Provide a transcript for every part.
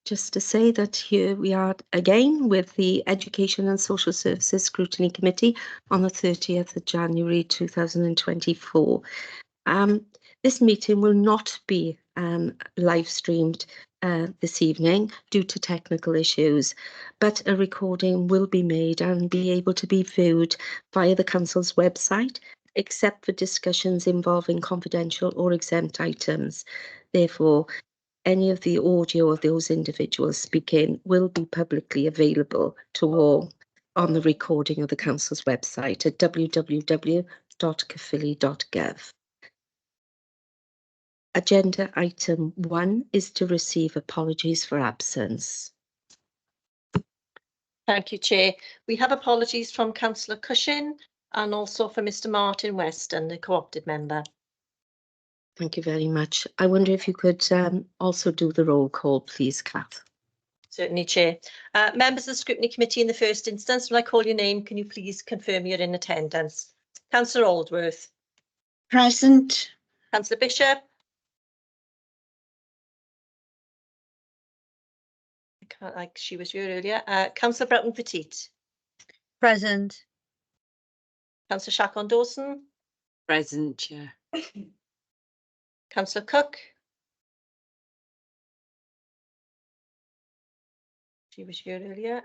Just to say that here we are again with the Education and Social Services Scrutiny Committee on the 30th of January 2024. This meeting will not be live streamed this evening due to technical issues, but a recording will be made and be able to be viewed via the Council's website, except for discussions involving confidential or exempt items. Therefore, any of the audio of those individuals speaking will be publicly available to all on the recording of the Council's website at www.caerphilly.gov. Agenda item 1 is to receive apologies for absence. Thank you, Chair. We have apologies from Councillor Cushing and also for Mr Martin Weston, the co-opted member. Thank you very much. I wonder if you could also do the roll call, please, Kath. Certainly, Chair. Members of the Scrutiny Committee, in the first instance, when I call your name, can you please confirm you're in attendance? Councillor Aldworth. Present. Councillor Bishop. I can't, like she was here earlier. Councillor Broughton Petite. Present. Councillor Chacon Dawson. Present, Chair. Councillor Cook. She was here earlier.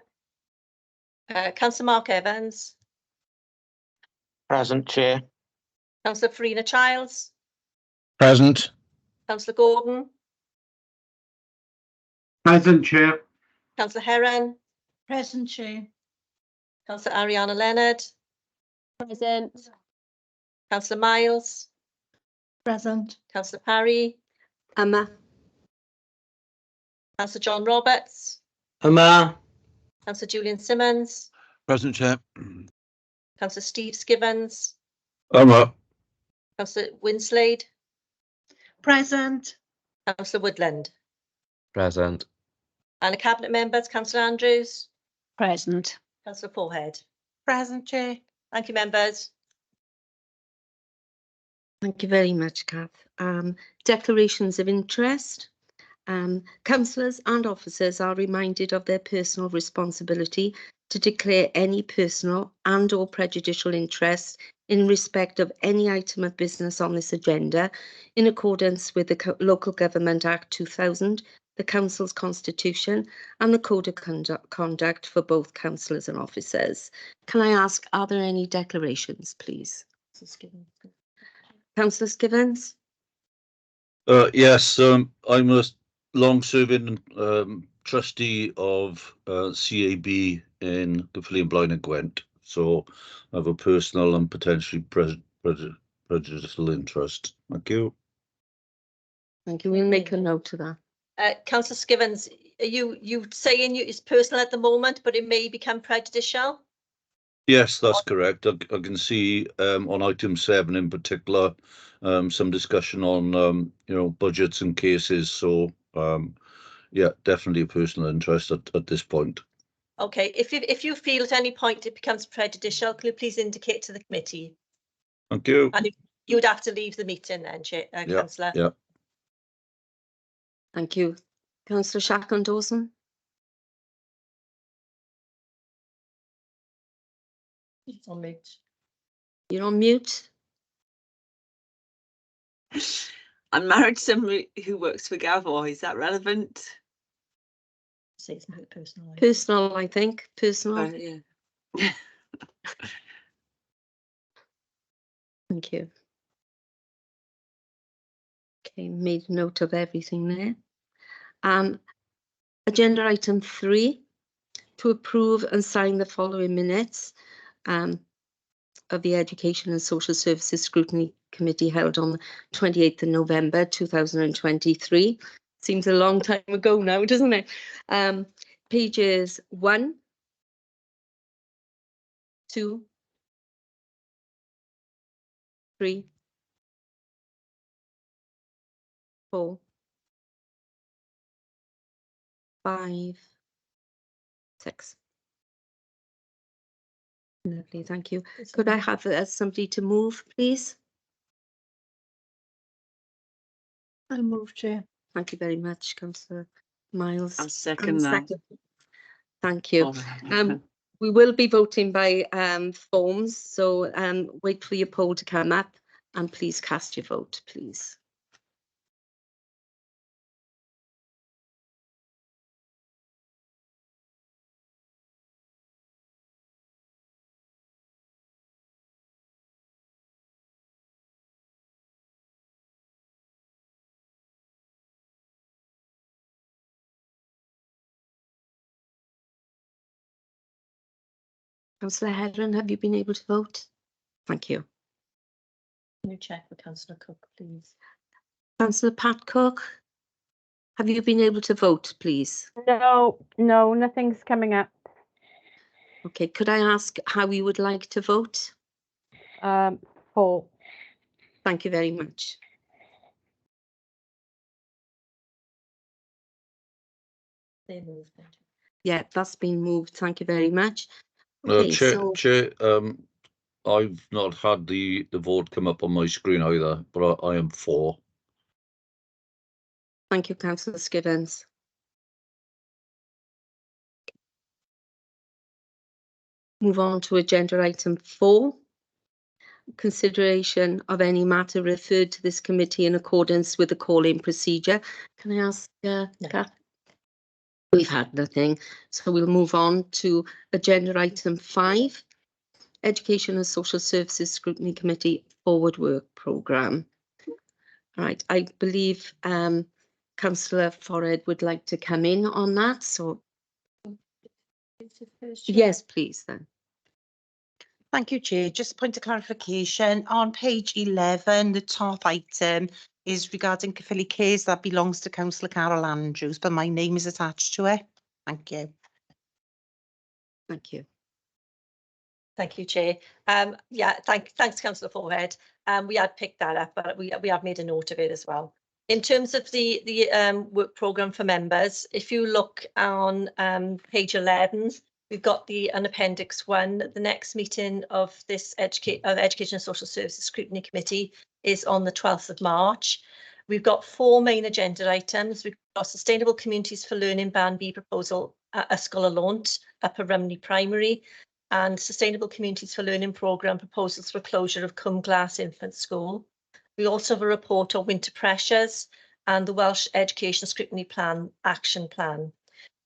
Councillor Mark Evans. Present, Chair. Councillor Farina Childs. Present. Councillor Gordon. Present, Chair. Councillor Heron. Present, Chair. Councillor Ariana Leonard. Present. Councillor Miles. Present. Councillor Parry. Emma. Councillor John Roberts. Emma. Councillor Julian Simmons. Present, Chair. Councillor Steve Skivens. Emma. Councillor Winslade. Present. Councillor Woodland. Present. And the Cabinet members, Councillor Andrews. Present. Councillor Forehead. Present, Chair. Thank you, members. Thank you very much, Kath. Declarations of interest. Councillors and officers are reminded of their personal responsibility to declare any personal and or prejudicial interest in respect of any item of business on this agenda in accordance with the Local Government Act 2000, the Council's Constitution and the Code of Conduct for both councillors and officers. Can I ask, are there any declarations, please? Councillor Skivens? Yes, I'm a long-serving trustee of CAB in Caerphilly and Blaen and Gwent, so I have a personal and potentially prejudicial interest. Thank you. Thank you. We'll make a note of that. Councillor Skivens, are you saying it's personal at the moment, but it may become prejudicial? Yes, that's correct. I can see on item 7 in particular some discussion on budgets and cases. So yeah, definitely a personal interest at this point. Okay, if you feel at any point it becomes prejudicial, can you please indicate to the committee? Thank you. And you would have to leave the meeting then, Councillor. Yeah. Thank you. Councillor Chacon Dawson? It's on mute. You're on mute. I'm married to somebody who works for Gavor. Is that relevant? Say it's not personal. Personal, I think. Personal. Yeah. Thank you. Okay, made note of everything there. Agenda item 3, to approve and sign the following minutes of the Education and Social Services Scrutiny Committee held on the 28th of November 2023. Seems a long time ago now, doesn't it? Pages 1, 2, 3, 4, 5, 6. Lovely, thank you. Could I have somebody to move, please? I'll move, Chair. Thank you very much, Councillor Miles. I'll second that. Thank you. All right. We will be voting by forms, so wait for your poll to come up and please cast your vote, please. Councillor Hedren, have you been able to vote? Thank you. Can you check with Councillor Cook, please? Councillor Pat Cook, have you been able to vote, please? No, nothing's coming up. Okay, could I ask how you would like to vote? For. Thank you very much. They moved. Yeah, that's been moved. Thank you very much. Okay, Chair, I've not had the vote come up on my screen either, but I am for. Thank you, Councillor Skiddens. Move on to agenda item 4. Consideration of any matter referred to this committee in accordance with the call-in procedure. Can I ask, Kath? We've had nothing, so we'll move on to agenda item 5, Education and Social Services Scrutiny Committee Forward Work Programme. Right, I believe Councillor Forred would like to come in on that, so yes, please then. Thank you, Chair. Just a point of clarification. On page 11, the top item is regarding Caerphilly Cares. That belongs to Councillor Carol Andrews, but my name is attached to it. Thank you. Thank you. Thank you, Chair. Yeah, thanks, Councillor Forehead. We had picked that up, but we have made a note of it as well. In terms of the work programme for members, if you look on page 11, we've got an appendix 1. The next meeting of this Education and Social Services Scrutiny Committee is on the 12th of March. We've got 4 main agenda items. We've got Sustainable Communities for Learning Band B proposal at Ysgol y Lont, Upper Rumney Primary, and Sustainable Communities for Learning programme proposals for closure of Cwm Glas Infant School. We also have a report on winter pressures and the Welsh Education Scrutiny Plan Action Plan.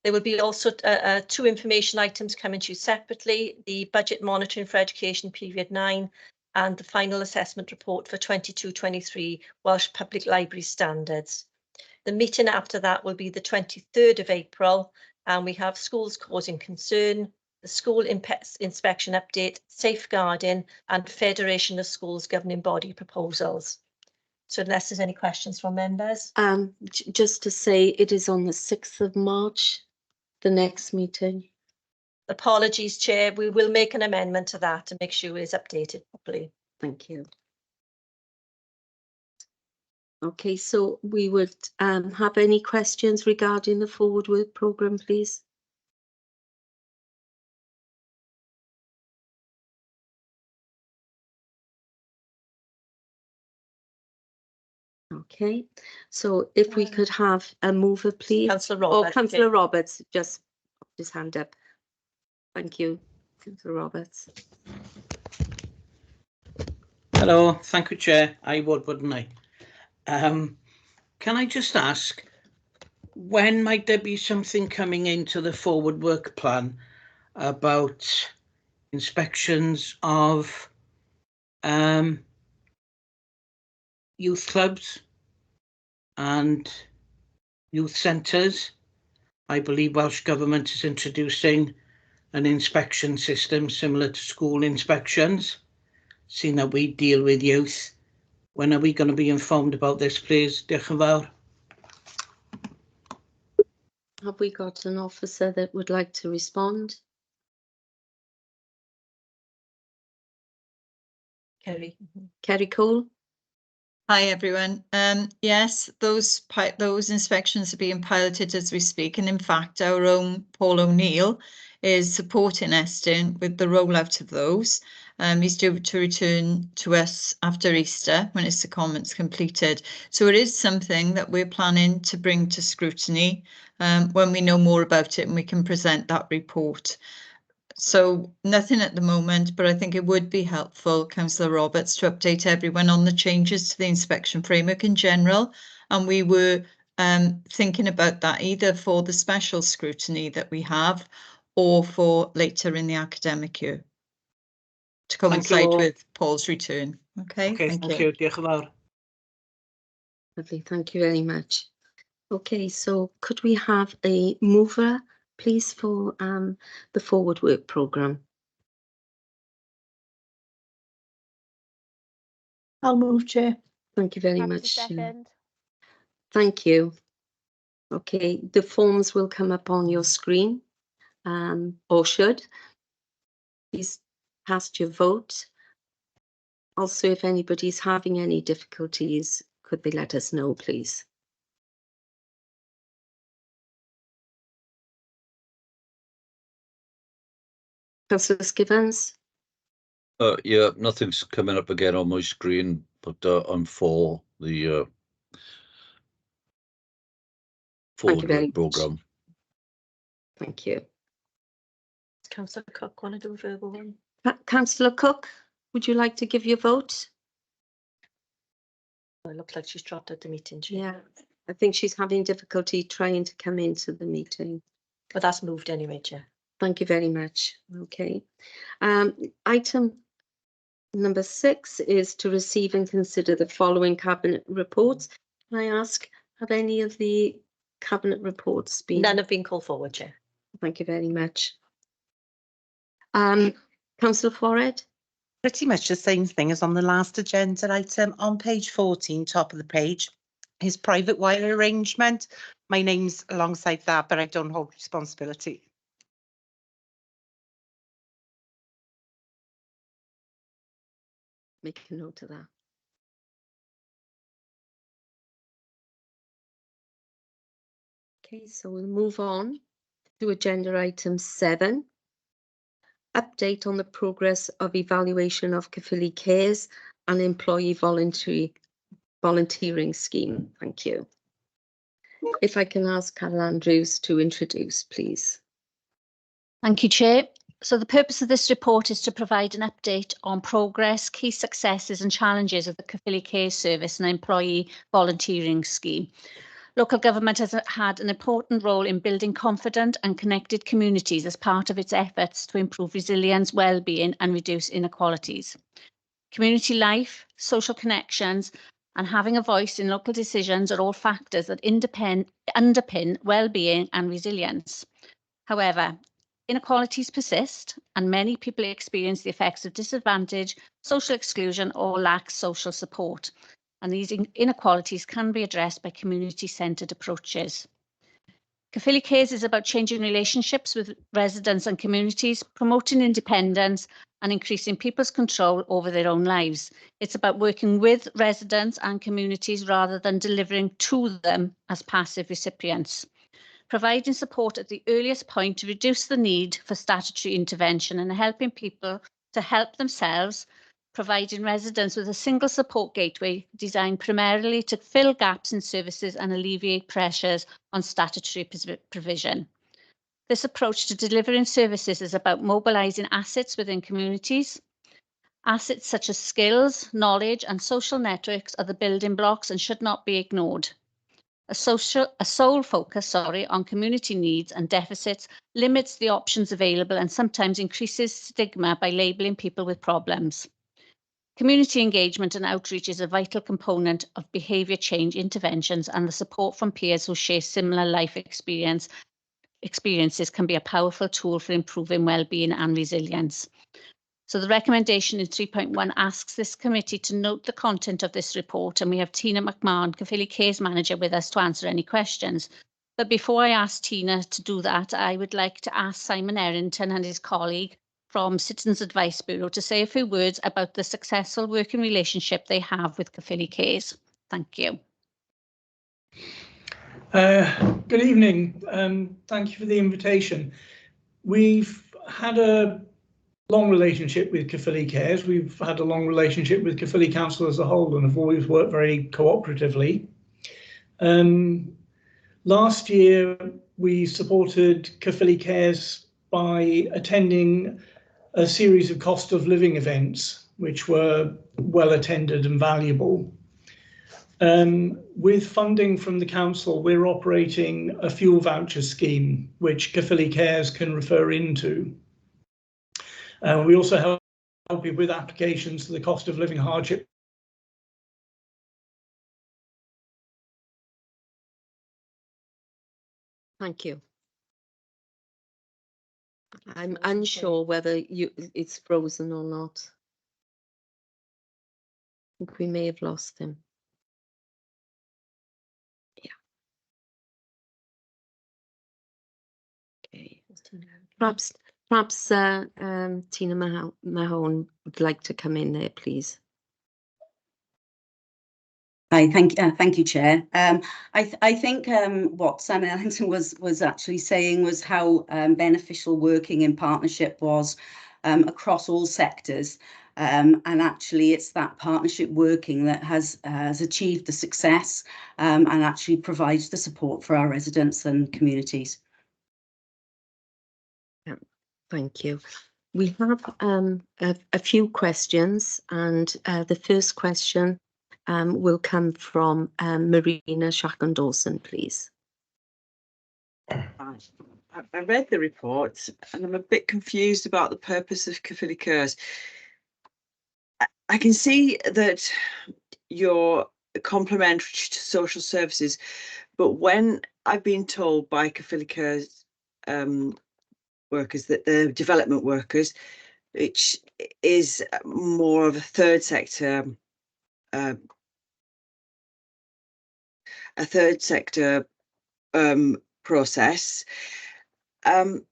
There will be also 2 information items coming to you separately, the Budget Monitoring for Education Period 9 and the Final Assessment Report for 22-23 Welsh Public Library Standards. The meeting after that will be the 23rd of April, and we have schools causing concern, the school inspection update, safeguarding, and Federation of Schools governing body proposals. So unless there's any questions from members. Just to say, it is on the 6th of March, the next meeting. Apologies, Chair. We will make an amendment to that to make sure it is updated properly. Thank you. Okay, so we would have any questions regarding the forward work programme, please? Okay, so if we could have a mover, please. Councillor Roberts. Oh, Councillor Roberts just popped his hand up. Thank you, Councillor Roberts. Hello, thank you, Chair. I would, wouldn't I? Can I just ask, when might there be something coming into the forward work plan about inspections of youth clubs and youth centres? I believe Welsh Government is introducing an inspection system similar to school inspections, seeing that we deal with youth. When are we going to be informed about this, please? Diolch yn fawr. Have we got an officer that would like to respond? Kerry. Kerry Cole? Hi everyone. Yes, those inspections are being piloted as we speak, and in fact, our own Paul O'Neill is supporting Estyn with the rollout of those. He's due to return to us after Easter when his secondment's completed. So it is something that we're planning to bring to scrutiny when we know more about it and we can present that report. So nothing at the moment, but I think it would be helpful, Councillor Roberts, to update everyone on the changes to the inspection framework in general. And we were thinking about that either for the special scrutiny that we have or for later in the academic year to coincide with Paul's return. Okay, thank you. Diolch yn fawr. Lovely, thank you very much. Okay, so could we have a mover, please, for the forward work programme? I'll move, Chair. Thank you very Happy to much. second. Thank you. Okay, the forms will come up on your screen, or should. Please cast your vote. Also, if anybody's having any difficulties, could they let us know, please? Councillor Skivens? Yeah, nothing's coming up again on my screen, but I'm for the forward work programme. Thank you. Councillor Cook, want to do a verbal one? Councillor Cook, would you like to give your vote? Oh, it looks like she's dropped out the meeting. Chair. Yeah, I think she's having difficulty trying to come into the meeting. But that's moved anyway, Chair. Thank you very much. Okay. Item number 6 is to receive and consider the following cabinet reports. Can I ask, have any of the cabinet reports been? None have been called forward, Chair. Thank you very much. Councillor Forred? Pretty much the same thing as on the last agenda item. On page 14, top of the page, is private wire arrangement. My name's alongside that, but I don't hold responsibility. Make a note of that. Okay, so we'll move on to agenda item 7. Update on the progress of evaluation of Caerphilly Cares and employee volunteering scheme. Thank you. If I can ask Carol Andrews to introduce, please. Thank you, Chair. So the purpose of this report is to provide an update on progress, key successes and challenges of the Caerphilly Care Service and Employee Volunteering Scheme. Local government has had an important role in building confident and connected communities as part of its efforts to improve resilience, well-being and reduce inequalities. Community life, social connections and having a voice in local decisions are all factors that underpin well-being and resilience. However, inequalities persist and many people experience the effects of disadvantage, social exclusion or lack social support. And these inequalities can be addressed by community-centred approaches. Caerphilly Cares is about changing relationships with residents and communities, promoting independence and increasing people's control over their own lives. It's about working with residents and communities rather than delivering to them as passive recipients. Providing support at the earliest point to reduce the need for statutory intervention and helping people to help themselves, providing residents with a single support gateway designed primarily to fill gaps in services and alleviate pressures on statutory provision. This approach to delivering services is about mobilising assets within communities. Assets such as skills, knowledge and social networks are the building blocks and should not be ignored. A sole focus on community needs and deficits limits the options available and sometimes increases stigma by labelling people with problems. Community engagement and outreach is a vital component of behaviour change interventions, and the support from peers who share similar life experiences can be a powerful tool for improving well-being and resilience. So the recommendation in 3.1 asks this committee to note the content of this report, and we have Tina McMahon, Caerphilly Cares Manager, with us to answer any questions. But before I ask Tina to do that, I would like to ask Simon Errington and his colleague from Citizens Advice Bureau to say a few words about the successful working relationship they have with Caerphilly Cays. Thank you. Good evening. Thank you for the invitation. We've had a long relationship with Caerphilly Cares. We've had a long relationship with Caerphilly Council as a whole and have always worked very cooperatively. Last year, we supported Caerphilly Cares by attending a series of cost of living events, which were well attended and valuable. With funding from the council, we're operating a fuel voucher scheme, which Caerphilly Cares can refer into. We also help you with applications to the cost of living hardship. Thank you. I'm unsure whether it's frozen or not. I think we may have lost him. Yeah. Okay. Perhaps Tina Mahone would like to come in there, please. Hi, thank you, Chair. I think what Simon Ellington was actually saying was how beneficial working in partnership was across all sectors, and actually it's that partnership working that has achieved the success and actually provides the support for our residents and communities. Yeah, thank you. We have a few questions, and the first question will come from Marina Shackon-Dawson, please. I read the report and I'm a bit confused about the purpose of Caerphilly Cares. I can see that you're complementary to social services, but when I've been told by Caerphilly Cares workers that they're development workers, which is more of a third sector process. I'm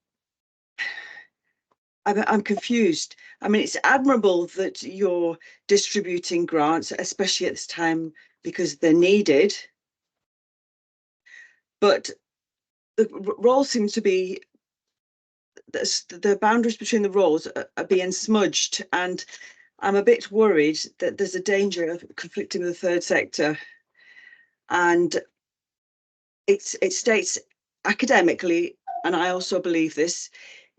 confused. I mean, it's admirable that you're distributing grants, especially at this time, because they're needed. But the role seems to be, the boundaries between the roles are being smudged, and I'm a bit worried that there's a danger of conflicting with the third sector. And it states academically, and I also believe this,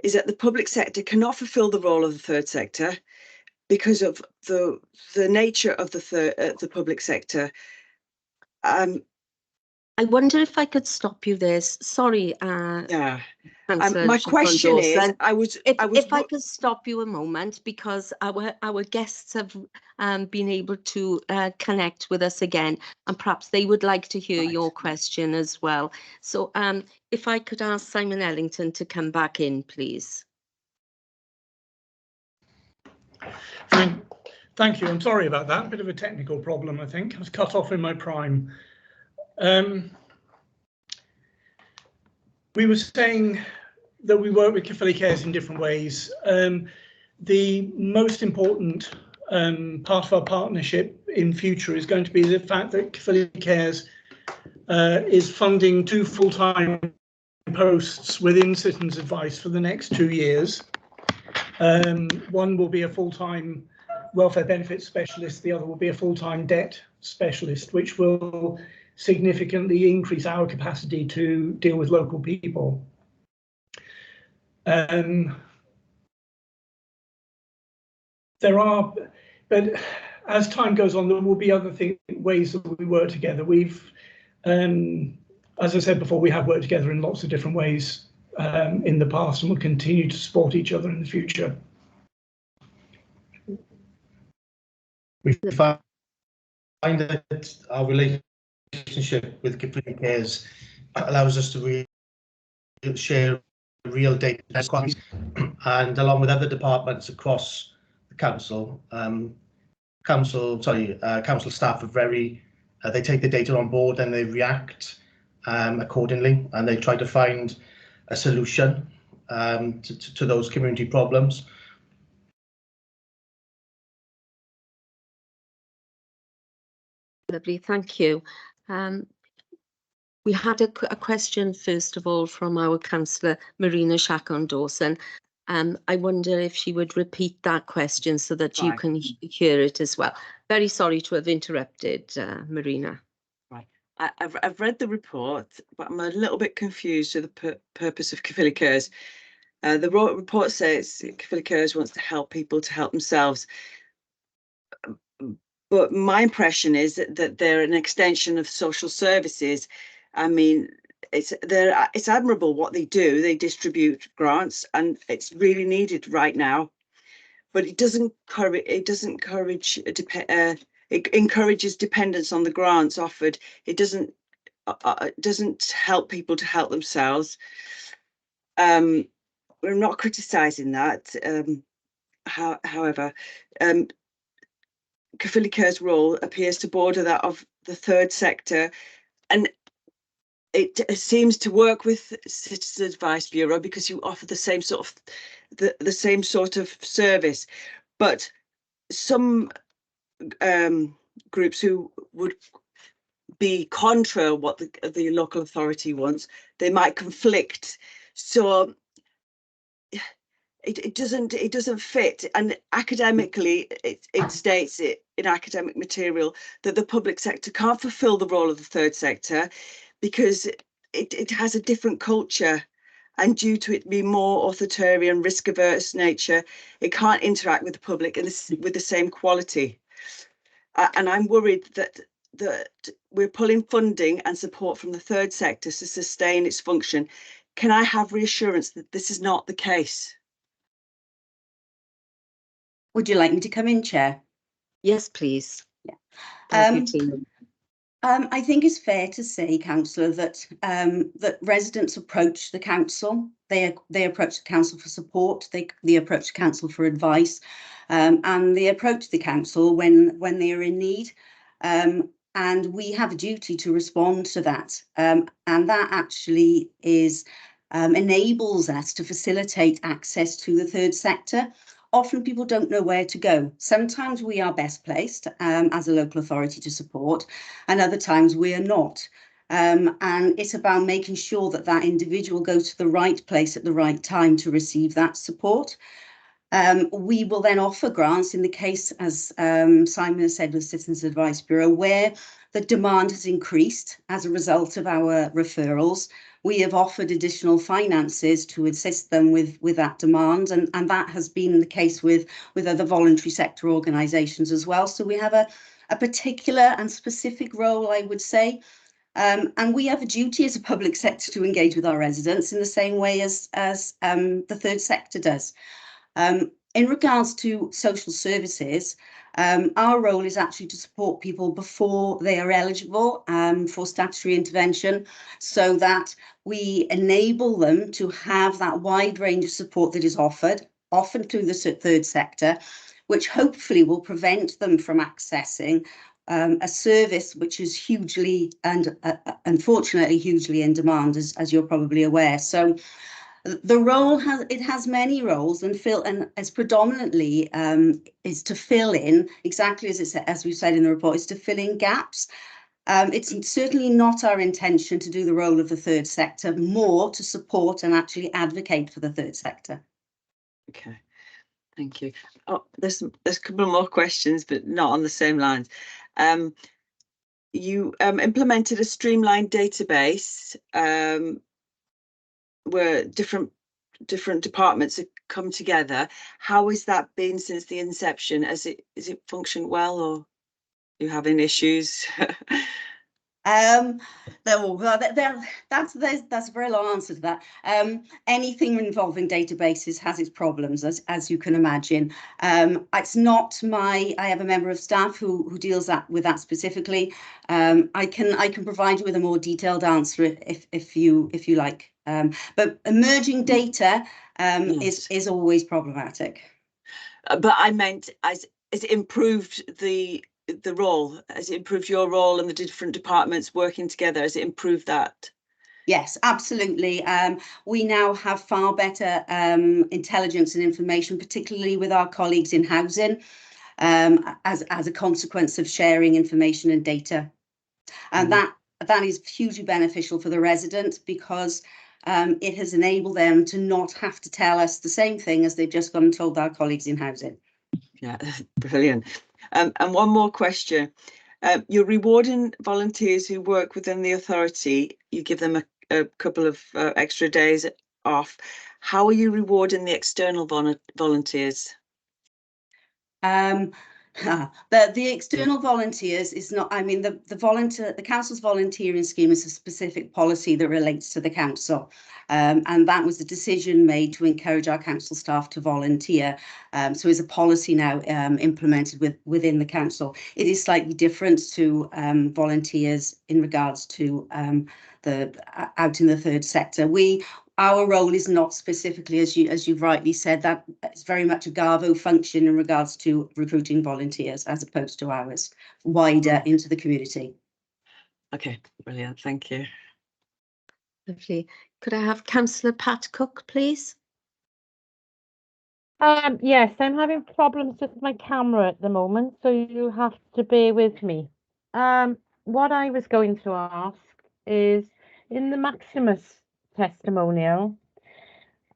is that the public sector cannot fulfil the role of the third sector because of the nature of the public sector. I wonder if I could stop you there. Sorry. Yeah. Councillor My question is, if I could stop you a moment, because our guests have been able to connect with us again, and perhaps they would like to hear your question as well. So if I could ask Simon Ellington to come back in, please. Thank you. I'm sorry about that. Bit of a technical problem, I think. I was cut off in my prime. We were saying that we work with Caerphilly Cares in different ways. The most important part of our partnership in future is going to be the fact that Caerphilly Cares is funding 2 full-time posts within Citizens Advice for the next 2 years. One will be a full-time welfare benefits specialist, the other will be a full-time debt specialist, which will significantly increase our capacity to deal with local people. But as time goes on, there will be other ways that we work together. We've, as I said before, we have worked together in lots of different ways in the past, and will continue to support each other in the future. We find that our relationship with Caerphilly Cares allows us to share real data, and along with other departments across the council, council staff are very, they take the data on board and they react accordingly, and they try to find a solution to those community problems. Lovely, thank you. We had a question, first of all, from our councillor, Marina Chacon-Dawson. I wonder if she would repeat that question so that you Right. can hear it as well. Very sorry to have interrupted, Marina. Right. I've read the report, but I'm a little bit confused with the purpose of Caerphilly Cares. The report says Caerphilly Cares wants to help people to help themselves. But my impression is that they're an extension of social services. I mean, it's admirable what they do. They distribute grants, and it's really needed right now. But it encourages dependence on the grants offered. It doesn't help people to help themselves. We're not criticising that. However, Caerphilly Cares' role appears to border that of the third sector, and it seems to work with Citizens Advice Bureau because you offer the same sort of service. But some groups who would be contra what the local authority wants, they might conflict. So it doesn't fit. And academically, it states it in academic material that the public sector can't fulfill the role of the third sector because it has a different culture, and due to it being more authoritarian, risk-averse nature, it can't interact with the public with the same quality. And I'm worried that we're pulling funding and support from the third sector to sustain its function. Can I have reassurance that this is not the case? Would you like me to come in, Chair? Yes, please. Yeah. Thank you, Tina. I think it's fair to say, councillor, that that residents approach the council. They approach the council for support. They approach the council for advice, and they approach the council when they are in need. And we have a duty to respond to that. And that actually enables us to facilitate access to the third sector. Often people don't know where to go. Sometimes we are best placed as a local authority to support, and other times we are not. And it's about making sure that that individual goes to the right place at the right time to receive that support. We will then offer grants in the case, as Simon has said, with Citizens Advice Bureau, where the demand has increased as a result of our referrals. We have offered additional finances to assist them with that demand, and that has been the case with other voluntary sector organisations as well. So we have a particular and specific role, I would say. And we have a duty as a public sector to engage with our residents in the same way as the third sector does. In regards to social services, our role is actually to support people before they are eligible for statutory intervention, so that we enable them to have that wide range of support that is offered, often through the third sector, which hopefully will prevent them from accessing a service which is hugely and unfortunately hugely in demand, as you're probably aware. So the role has many roles, and as predominantly is to fill in, exactly as we've said in the report, is to fill in gaps. It's certainly not our intention to do the role of the third sector, more to support and actually advocate for the third sector. Okay, thank you. Oh, there's a couple more questions, but not on the same lines. You implemented a streamlined database where different departments have come together. How has that been since the inception? Is it functioned well, or are you having issues? That's a very long answer to that. Anything involving databases has its problems, as you can imagine. It's not I have a member of staff who deals with that specifically. I can provide you with a more detailed answer if you like. But emerging data Yes. is always problematic. But I meant, has it improved the role? Has it improved your role and the different departments working together? Has it improved that? Yes, absolutely. We now have far better intelligence and information, particularly with our colleagues in housing. as a consequence of sharing information and data. And that is hugely beneficial for the resident, because it has enabled them to not have to tell us the same thing as they've just gone and told our colleagues in housing. Yeah, brilliant. And one more question. You're rewarding volunteers who work within the authority. You give them a couple of extra days off. How are you rewarding the external volunteers? The external volunteers is not, I mean, the council's volunteering scheme is a specific policy that relates to the council. And that was a decision made to encourage our council staff to volunteer. So it's a policy now implemented within the council. It is slightly different to volunteers in regards to out in the third sector. Our role is not specifically, as you've rightly said, that it's very much a Garvo function in regards to recruiting volunteers, as opposed to ours wider into the community. Okay, brilliant. Thank you. Lovely. Could I have Councillor Pat Cook, please? Yes, I'm having problems with my camera at the moment, so you have to bear with me. What I was going to ask is, in the Maximus testimonial,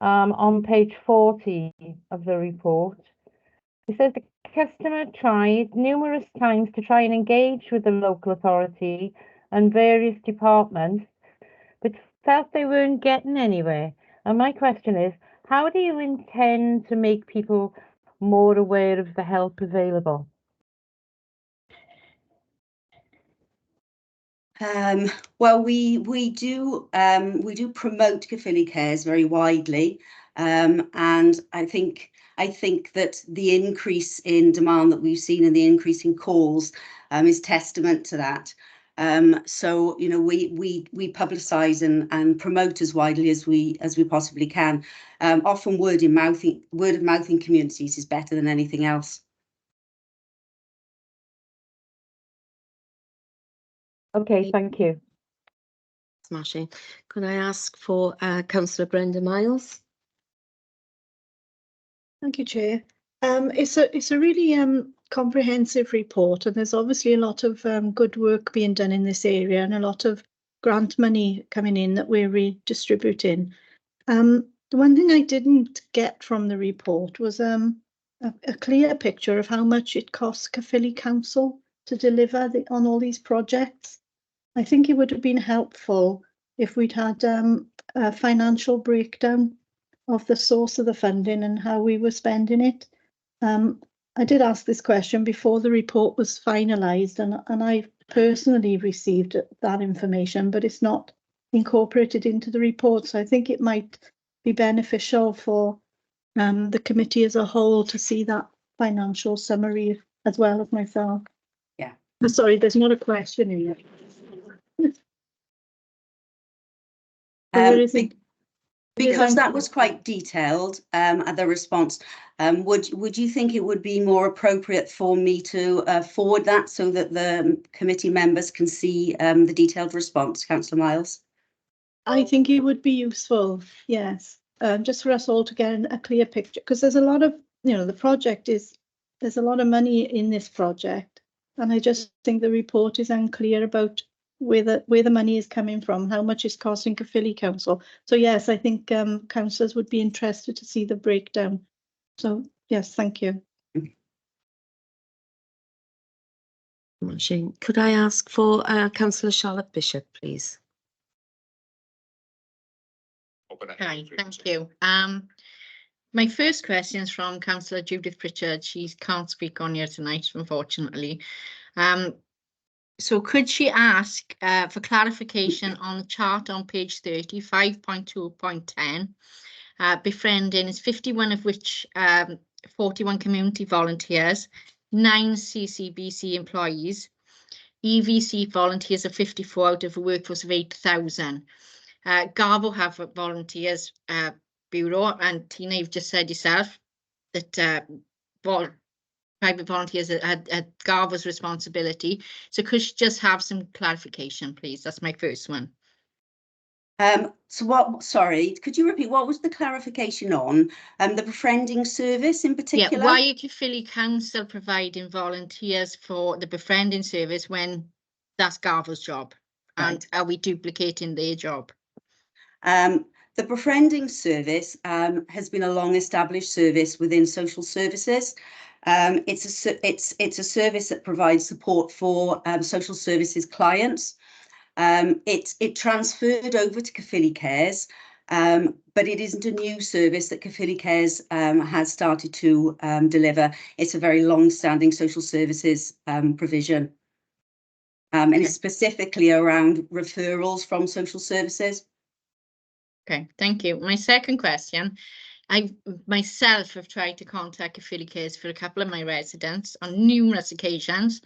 on page 40 of the report, it says the customer tried numerous times to try and engage with the local authority and various departments, but felt they weren't getting anywhere. And my question is, how do you intend to make people more aware of the help available? Well, we do promote Caerphilly Cares very widely, and I think that the increase in demand that we've seen and the increase in calls is testament to that. So you know, we publicise and promote as widely as we possibly can. Often word of mouth in communities is better than anything else. Okay, thank you. Smashing. Could I ask for Councillor Brenda Miles? Thank you, Chair. It's a really comprehensive report, and there's obviously a lot of good work being done in this area and a lot of grant money coming in that we're redistributing. The one thing I didn't get from the report was a clear picture of how much it costs Caerphilly Council to deliver on all these projects. I think it would have been helpful if we'd had a financial breakdown of the source of the funding and how we were spending it. I did ask this question before the report was finalised, and I personally received that information, but it's not incorporated into the report. So I think it might be beneficial for the committee as a whole to see that financial summary as well as myself. Yeah. Sorry, there's not a question here. Where is it? Because that was quite detailed, the response. Would you think it would be more appropriate for me to forward that so that the committee members can see the detailed response, Councillor Miles? I think it would be useful, yes, just for us all to get a clear picture, because there's a lot of, you know, there's a lot of money in this project, and I just think the report is unclear about where the money is coming from, how much it's costing Caerphilly Council. So yes, I think councillors would be interested to see the breakdown. So yes, thank you. Could I ask for Councillor Charlotte Bishop, please? Hi, thank you. My first question is from Councillor Judith Pritchard. She can't speak on here tonight, unfortunately. So could she ask for clarification on the chart on page 30, 5.2.10. Befriending is 51 of which 41 community volunteers, 9 CCBC employees. EVC volunteers are 54 out of a workforce of 8,000. Garvo have a volunteers bureau, and Tina, you've just said yourself that private volunteers had Garvo's responsibility. So could you just have some clarification, please? That's my first one. So sorry, could you repeat, what was the clarification on the befriending service in particular? Yeah, why are Caerphilly Council providing volunteers for the befriending service when that's Garva's job? Right. And are we duplicating their job? The befriending service has been a long-established service within social services. It's a service that provides support for social services clients. It transferred over to Caerphilly Cares, but it isn't a new service that Caerphilly Cares has started to deliver. It's a very long-standing social services provision. And it's specifically around referrals from social services. Okay, thank you. My second question, I myself have tried to contact Caerphilly Cares for a couple of my residents on numerous occasions.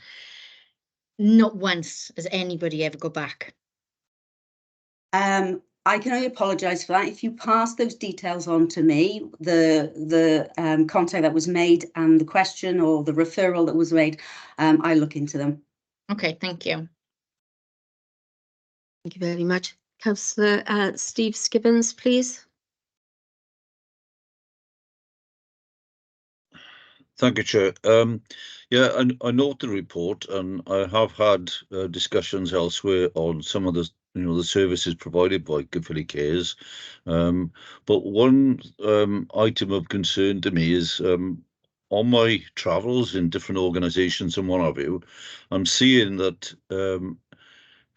Not once has anybody ever go back. I can only apologise for that. If you pass those details on to me, the contact that was made and the question or the referral that was made, I look into them. Okay, thank you. Thank you very much. Councillor Steve Skibbons, please. Thank you, Chair. Yeah, I note the report, and I have had discussions elsewhere on some of the the services provided by Caerphilly Cares. But one item of concern to me is on my travels in different organisations and what have you, I'm seeing that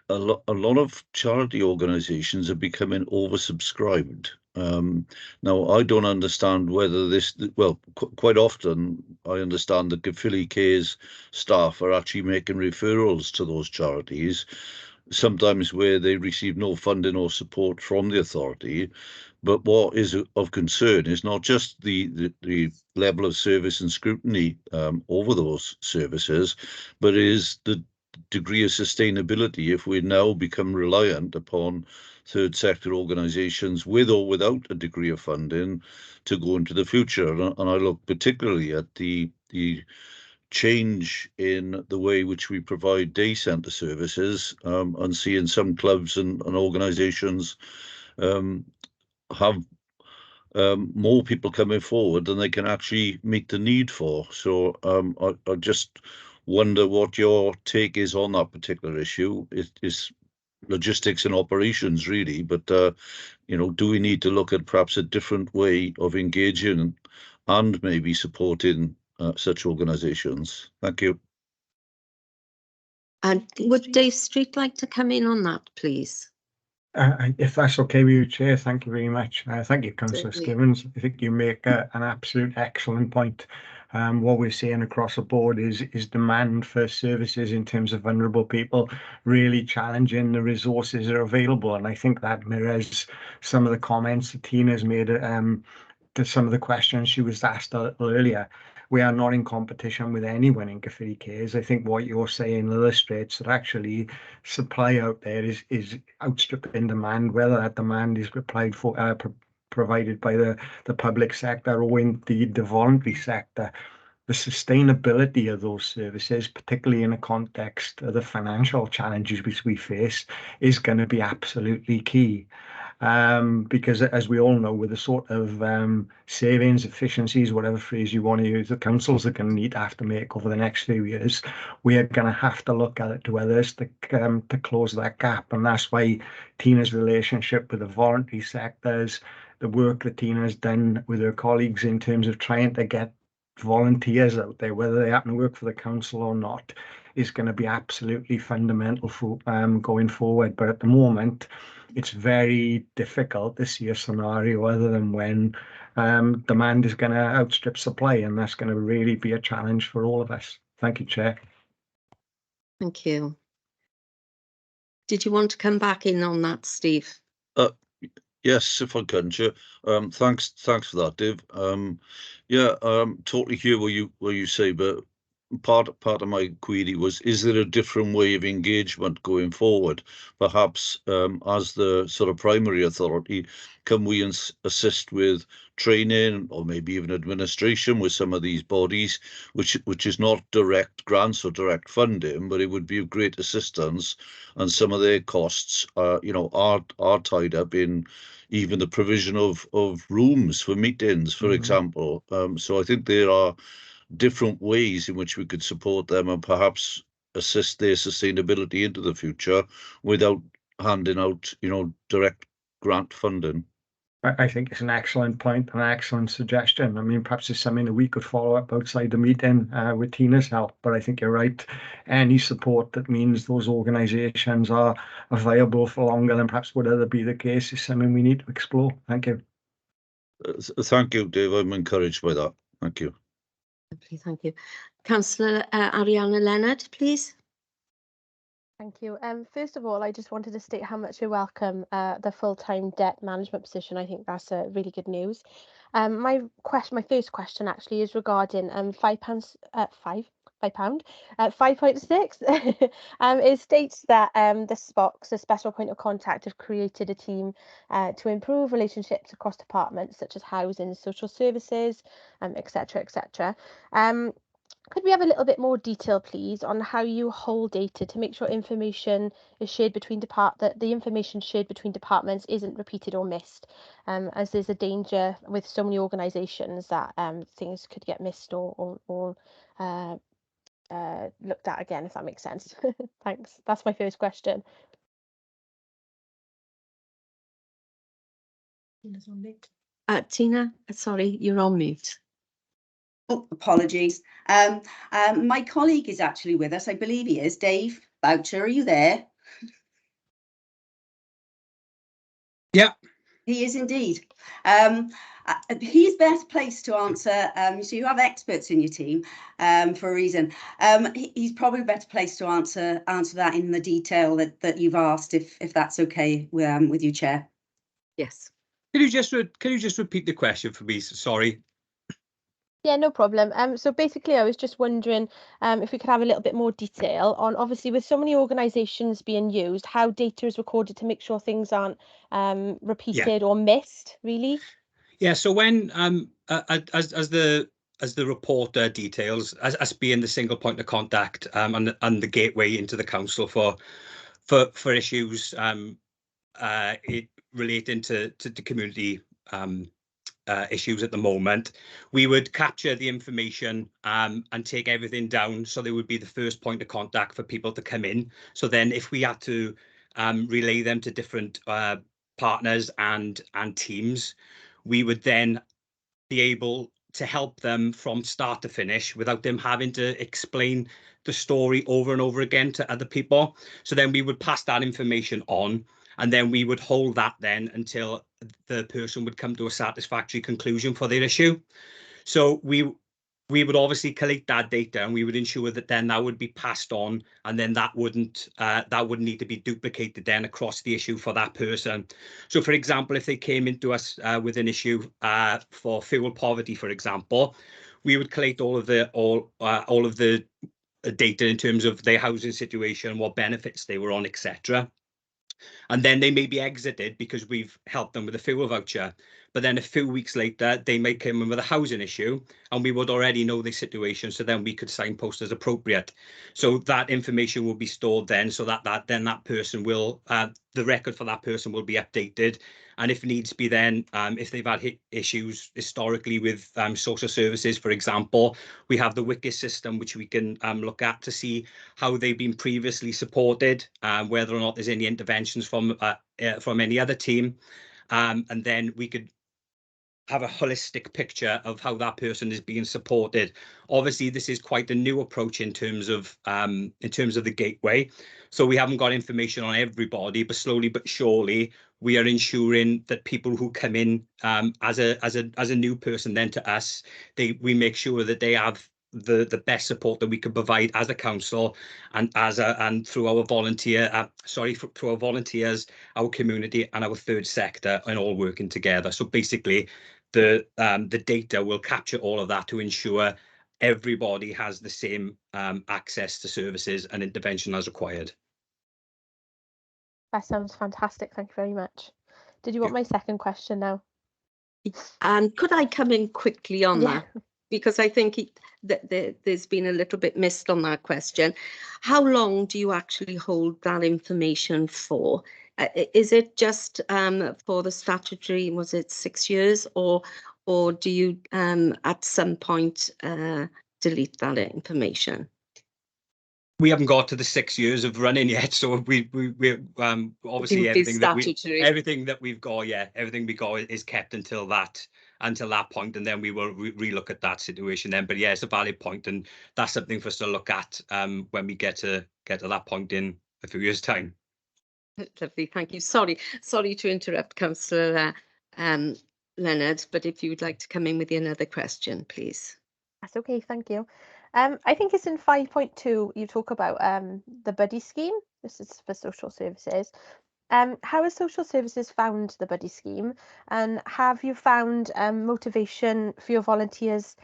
a lot of charity organisations are becoming oversubscribed. Now, I don't understand whether this, well, quite often I understand that Caerphilly Cares staff are actually making referrals to those charities, sometimes where they receive no funding or support from the authority. But what is of concern is not just the level of service and scrutiny over those services, but is the degree of sustainability if we now become reliant upon third sector organisations with or without a degree of funding to go into the future. And I look particularly at the change in the way which we provide day centre services, and seeing some clubs and organisations have more people coming forward than they can actually meet the need for. So I just wonder what your take is on that particular issue. It is logistics and operations, really, but do we need to look at perhaps a different way of engaging and maybe supporting such organisations? Thank you. And would Dave Street like to come in on that, please? If that's okay with you, Chair, thank you very much. Thank you, Councillor Skibbons. I think you make an absolute excellent point. What we're seeing across the board is demand for services in terms of vulnerable people really challenging the resources that are available. And I think that mirrors some of the comments that Tina's made to some of the questions she was asked earlier. We are not in competition with anyone in Caerphilly Cares. I think what you're saying illustrates that actually supply out there is outstripping demand, whether that demand is provided by the public sector or indeed the voluntary sector. The sustainability of those services, particularly in a context of the financial challenges which we face, is going to be absolutely key. Because as we all know, with the sort of savings, efficiencies, whatever phrase you want to use, the councils are going to need to have to make over the next few years, we are going to have to look at it to others to close that gap. And that's why Tina's relationship with the voluntary sectors, the work that Tina's done with her colleagues in terms of trying to get volunteers out there, whether they happen to work for the council or not, is going to be absolutely fundamental for going forward. But at the moment, it's very difficult to see a scenario other than when demand is going to outstrip supply, and that's going to really be a challenge for all of us. Thank you, Chair. Thank you. Did you want to come back in on that, Steve? Yes, if I can, Chair. Thanks for that, Dave. Yeah, totally hear what you say, but part of my query was, is there a different way of engagement going forward? Perhaps as the sort of primary authority, can we assist with training or maybe even administration with some of these bodies, which is not direct grants or direct funding, but it would be of great assistance, and some of their costs are tied up in even the provision of rooms for meetings, for example. So I think there are different ways in which we could support them and perhaps assist their sustainability into the future without handing out, direct grant funding. I think it's an excellent point, an excellent suggestion. I mean, perhaps it's something that we could follow up outside the meeting with Tina's help, but I think you're right. Any support that means those organisations are viable for longer than perhaps would other be the case is something we need to explore. Thank you. Thank you, Dave. I'm encouraged by that. Thank you. Thank you. Councillor Ariana Leonard, please. Thank you. First of all, I just wanted to state how much I welcome the full-time debt management position. I think that's really good news. My first question actually is regarding £5.6. It states that the SPOCs, the special point of contact, have created a team to improve relationships across departments such as housing, social services, etc., etc. Could we have a little bit more detail, please, on how you hold data to make sure information is shared between the information shared between departments isn't repeated or missed, as there's a danger with so many organisations that things could get missed or looked at again, if that makes sense. Thanks. That's my first question. Tina, sorry, you're on mute. Oh, apologies. My colleague is actually with us. I believe he is. Dave Boucher, are you there? Yeah. He is indeed. He's best placed to answer. So you have experts in your team for a reason. He's probably better placed to answer that in the detail that you've asked, if that's okay with you, Chair. Yes. Can you just repeat the question for me? Sorry. Yeah, no problem. So basically, I was just wondering if we could have a little bit more detail on, obviously, with so many organisations being used, how data is recorded to make sure things aren't repeated or missed, really. Yeah. So when as the report details, as us being the single point of contact and the gateway into the council for issues relating to community issues at the moment, we would capture the information and take everything down, so they would be the first point of contact for people to come in. So then if we had to relay them to different partners and teams, we would then be able to help them from start to finish without them having to explain the story over and over again to other people. So then we would pass that information on, and then we would hold that then until the person would come to a satisfactory conclusion for their issue. So we would obviously collect that data, and we would ensure that then that would be passed on, and then that wouldn't need to be duplicated then across the issue for that person. So, for example, if they came into us with an issue for fuel poverty, for example, we would collect all of the data in terms of their housing situation, what benefits they were on, etc. And then they may be exited because we've helped them with a fuel voucher. But then a few weeks later, they may come in with a housing issue, and we would already know the situation, so then we could signpost as appropriate. So that information will be stored then, so that that person will, the record for that person will be updated. And if needs be, then if they've had issues historically with social services, for example, we have the WICIS system, which we can look at to see how they've been previously supported, whether or not there's any interventions from any other team, and then we could have a holistic picture of how that person is being supported. Obviously, this is quite a new approach in terms of the gateway. So we haven't got information on everybody, but slowly but surely we are ensuring that people who come in as a new person then to us, we make sure that they have the best support that we can provide as a council, and through our through our volunteers, our community, and our third sector, and all working together. So basically, the data will capture all of that to ensure everybody has the same access to services and intervention as required. That sounds fantastic. Thank you very much. Did you want my second question now? Could I come in quickly on that? Because I think there's been a little bit missed on that question. How long do you actually hold that information for? Is it just for the statutory, was it 6 years, or do you at some point delete that information? We haven't got to the 6 years of running yet, so we obviously everything that we've got, everything we got is kept until that point, and then we will relook at that situation then. But yeah, it's a valid point, and that's something for us to look at when we get to that point in a few years' time. Lovely, thank you. Sorry to interrupt, Councillor Leonard, but if you would like to come in with another question, please. That's okay, thank you. I think it's in 5.2, you talk about the buddy scheme. This is for social services. How has social services found the buddy scheme, and have you found motivation for your volunteers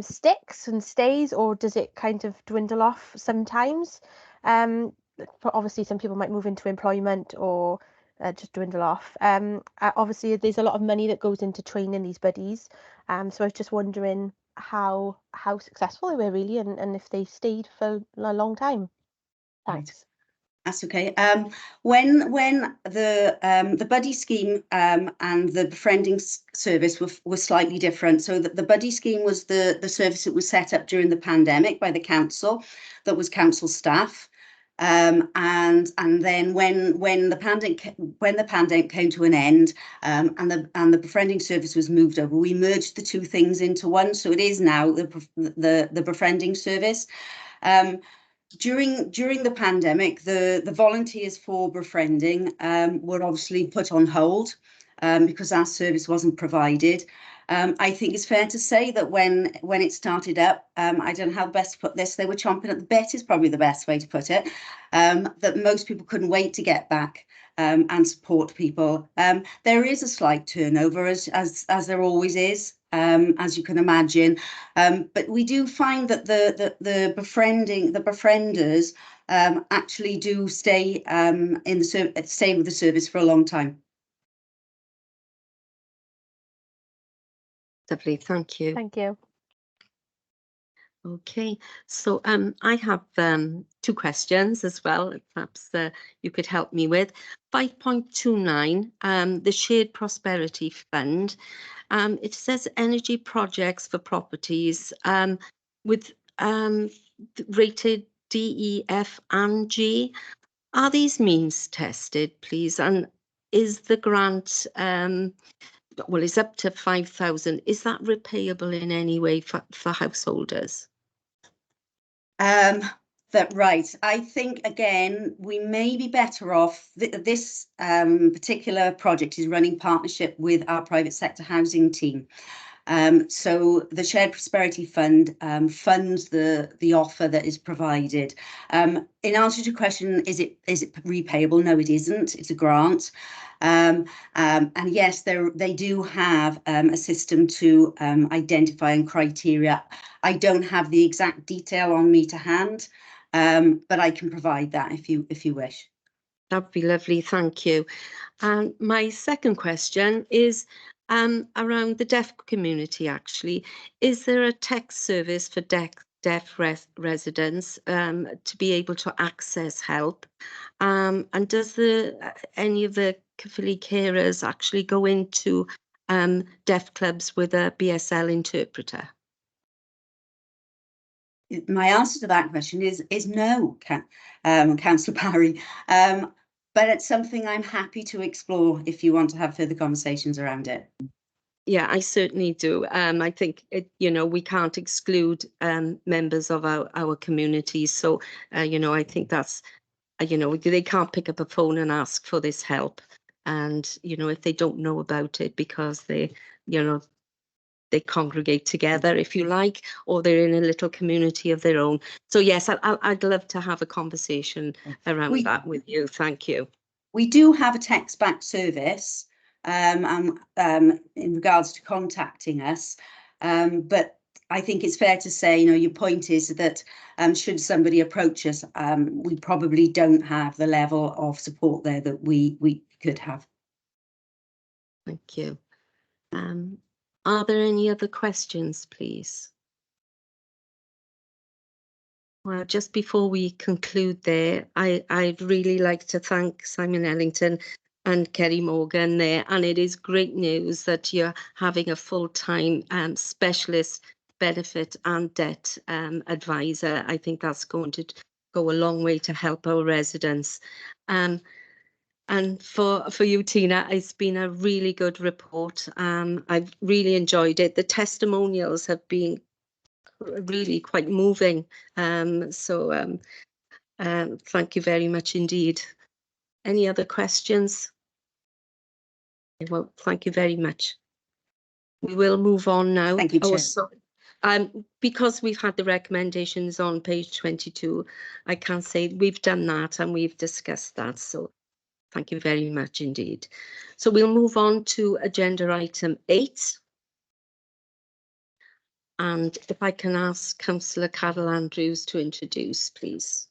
sticks and stays, or does it kind of dwindle off sometimes? Obviously some people might move into employment or just dwindle off. Obviously there's a lot of money that goes into training these buddies, so I was just wondering how successful they were really, and if they stayed for a long time. Thanks. That's okay. When the buddy scheme and the befriending service were slightly different. So the buddy scheme was the service that was set up during the pandemic by the council, that was council staff. And then when the pandemic came to an end, and the befriending service was moved over, we merged the two things into one. So it is now the befriending service. During the pandemic, the volunteers for befriending were obviously put on hold because our service wasn't provided. I think it's fair to say that when it started up, I don't know how best to put this, they were chomping at the bit is probably the best way to put it, that most people couldn't wait to get back and support people. There is a slight turnover, as there always is, as you can imagine, but we do find that the befrienders actually do stay with the service for a long time. Lovely, thank you. Thank you. Okay, so I have 2 questions as well, perhaps you could help me with. 5.29, the Shared Prosperity Fund. It says energy projects for properties with rated D, E, F and G. Are these means tested, please? And is the grant, well, it's up to 5,000. Is that repayable in any way for householders? Right. I think, again, we may be better off. This particular project is running partnership with our private sector housing team. So the Shared Prosperity Fund funds the offer that is provided. In answer to your question, is it repayable? No, it isn't. It's a grant. And yes, they do have a system to identify and criteria. I don't have the exact detail on me to hand, but I can provide that if you wish. That'd be lovely, thank you. And my second question is around the deaf community, actually. Is there a text service for deaf residents to be able to access help? And does any of the Caerphilly carers actually go into deaf clubs with a BSL interpreter? My answer to that question is no, Councillor Barry. But it's something I'm happy to explore if you want to have further conversations around it. Yeah, I certainly do. I think we can't exclude members of our community. So I think that's they can't pick up a phone and ask for this help. And if they don't know about it because they congregate together, if you like, or they're in a little community of their own. So yes, I'd love to have a conversation around that with you. Thank you. We do have a text-back service in regards to contacting us, but I think it's fair to say, you know, your point is that should somebody approach us, we probably don't have the level of support there that we could have. Thank you. Are there any other questions, please? Well, just before we conclude there, I'd really like to thank Simon Ellington and Kerry Morgan there, and it is great news that you're having a full-time specialist benefit and debt advisor. I think that's going to go a long way to help our residents. And for you, Tina, it's been a really good report. I've really enjoyed it. The testimonials have been really quite moving. Thank you very much indeed. Any other questions? Well, thank you very much. We will move on now. Thank you, Chair. Because we've had the recommendations on page 22, I can say we've done that and we've discussed that. So thank you very much indeed. So we'll move on to agenda item 8. And if I can ask Councillor Carol Andrews to introduce, please.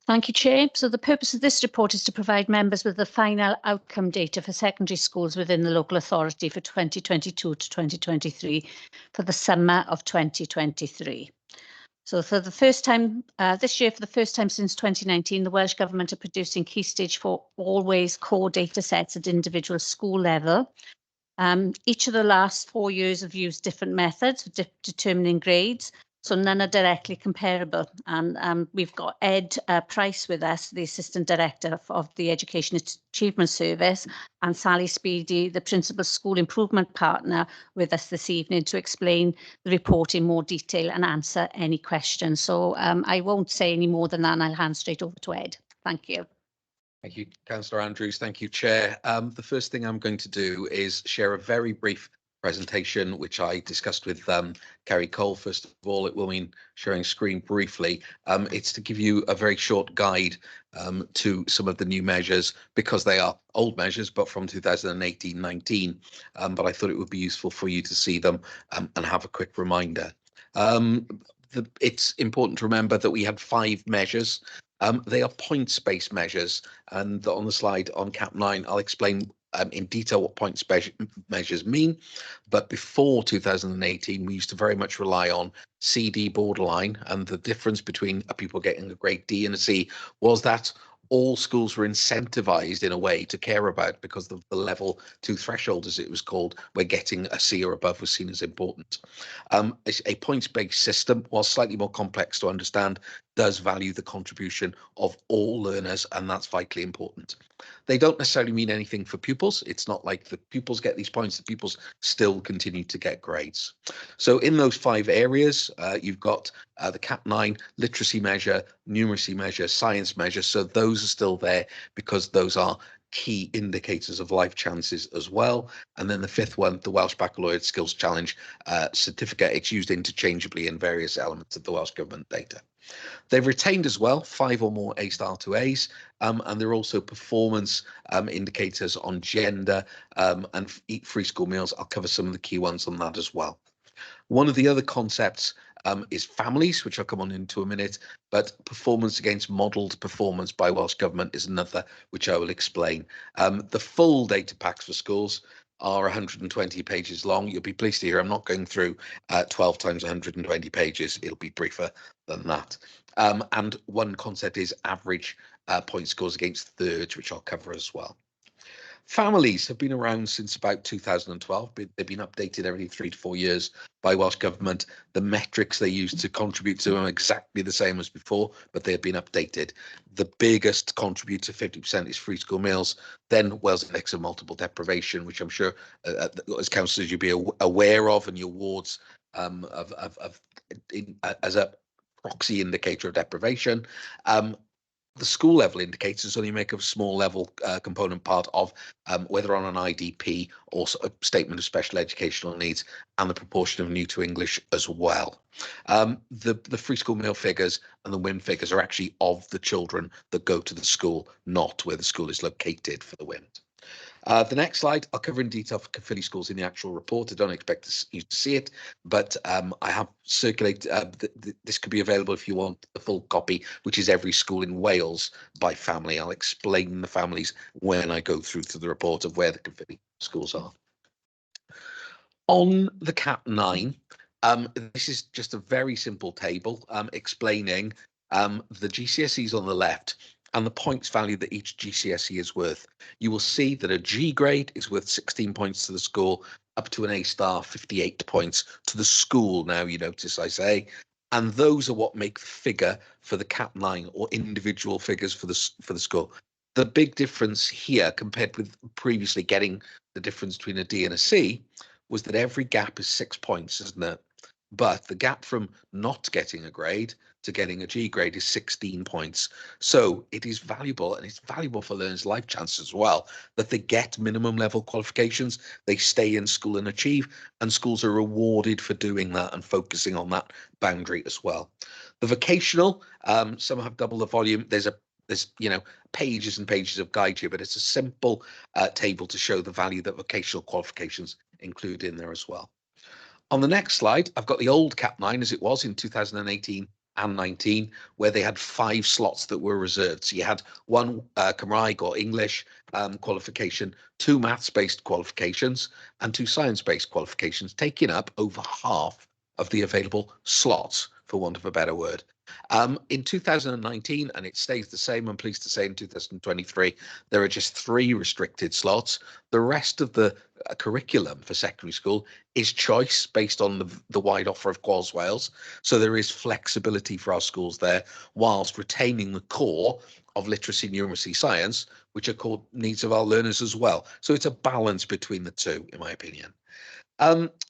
Thank you, Chair. So the purpose of this report is to provide members with the final outcome data for secondary schools within the local authority for 2022 to 2023 for the summer of 2023. So for the first time, this year, for the first time since 2019, the Welsh Government are producing Key Stage 4 Always core data sets at individual school level. Each of the last 4 years have used different methods for determining grades, so none are directly comparable. And we've got Ed Price with us, the Assistant Director of the Education Achievement Service, and Sally Speedy, the Principal School Improvement Partner, with us this evening to explain the report in more detail and answer any questions. So I won't say any more than that, and I'll hand straight over to Ed. Thank you. Thank you, Councillor Andrews. Thank you, Chair. The first thing I'm going to do is share a very brief presentation, which I discussed with Kerry Cole. First of all, it will mean sharing screen briefly. It's to give you a very short guide to some of the new measures, because they are old measures, but from 2018-19. But I thought it would be useful for you to see them and have a quick reminder. It's important to remember that we had 5 measures. They are points-based measures, and on the slide on Cap 9, I'll explain in detail what points measures mean. But before 2018, we used to very much rely on CD borderline, and the difference between people getting a grade D and a C was that all schools were incentivized in a way to care about, because of the level 2 threshold, as it was called, where getting a C or above was seen as important. A points-based system, while slightly more complex to understand, does value the contribution of all learners, and that's vitally important. They don't necessarily mean anything for pupils. It's not like the pupils get these points, the pupils still continue to get grades. So in those 5 areas, you've got the Cap 9 literacy measure, numeracy measure, science measure. So those are still there because those are key indicators of life chances as well. And then the 5th one, the Welsh Baccalaureate Skills Challenge certificate, it's used interchangeably in various elements of the Welsh Government data. They've retained as well 5 or more A-star to A's, and there are also performance indicators on gender and eat free school meals. I'll cover some of the key ones on that as well. One of the other concepts is families, which I'll come on into a minute, but performance against modelled performance by Welsh Government is another, which I will explain. The full data packs for schools are 120 pages long. You'll be pleased to hear I'm not going through 12 times 120 pages. It'll be briefer than that. And one concept is average point scores against thirds, which I'll cover as well. Families have been around since about 2012. They've been updated every 3 to 4 years by Welsh Government. The metrics they use to contribute to them are exactly the same as before, but they have been updated. The biggest contributor, 50%, is free school meals. Then Wales Index of Multiple Deprivation, which I'm sure as councillors you'll be aware of, and your wards as a proxy indicator of deprivation. The school level indicators only make a small level component part of whether on an IDP or a statement of special educational needs, and the proportion of new to English as well. The free school meal figures and the WIM figures are actually of the children that go to the school, not where the school is located for the WIM. The next slide, I'll cover in detail for Caerphilly schools in the actual report. I don't expect you to see it, but I have circulated, this could be available if you want the full copy, which is every school in Wales by family. I'll explain the families when I go through to the report of where the Caerphilly schools are. On the Cat 9, this is just a very simple table explaining the GCSEs on the left and the points value that each GCSE is worth. You will see that a G grade is worth 16 points to the school, up to an A star, 58 points to the school. Now, you notice I say, and those are what make the figure for the Cat 9 or individual figures for the school. The big difference here compared with previously getting the difference between a D and a C was that every gap is 6 points, isn't it? But the gap from not getting a grade to getting a G grade is 16 points. So it is valuable, and it's valuable for learners' life chances as well, that they get minimum level qualifications, they stay in school and achieve, and schools are rewarded for doing that and focusing on that boundary as well. The vocational, some have double the volume. There's pages and pages of guide here, but it's a simple table to show the value that vocational qualifications include in there as well. On the next slide, I've got the old Cat 9 as it was in 2018 and 19, where they had 5 slots that were reserved. So you had 1 Cymraeg or English qualification, 2 maths-based qualifications, and 2 science-based qualifications, taking up over half of the available slots, for want of a better word. In 2019, and it stays the same, I'm pleased to say in 2023, there are just 3 restricted slots. The rest of the curriculum for secondary school is choice based on the wide offer of Quals Wales. So there is flexibility for our schools there, whilst retaining the core of literacy, numeracy, science, which are core needs of our learners as well. So it's a balance between the two, in my opinion.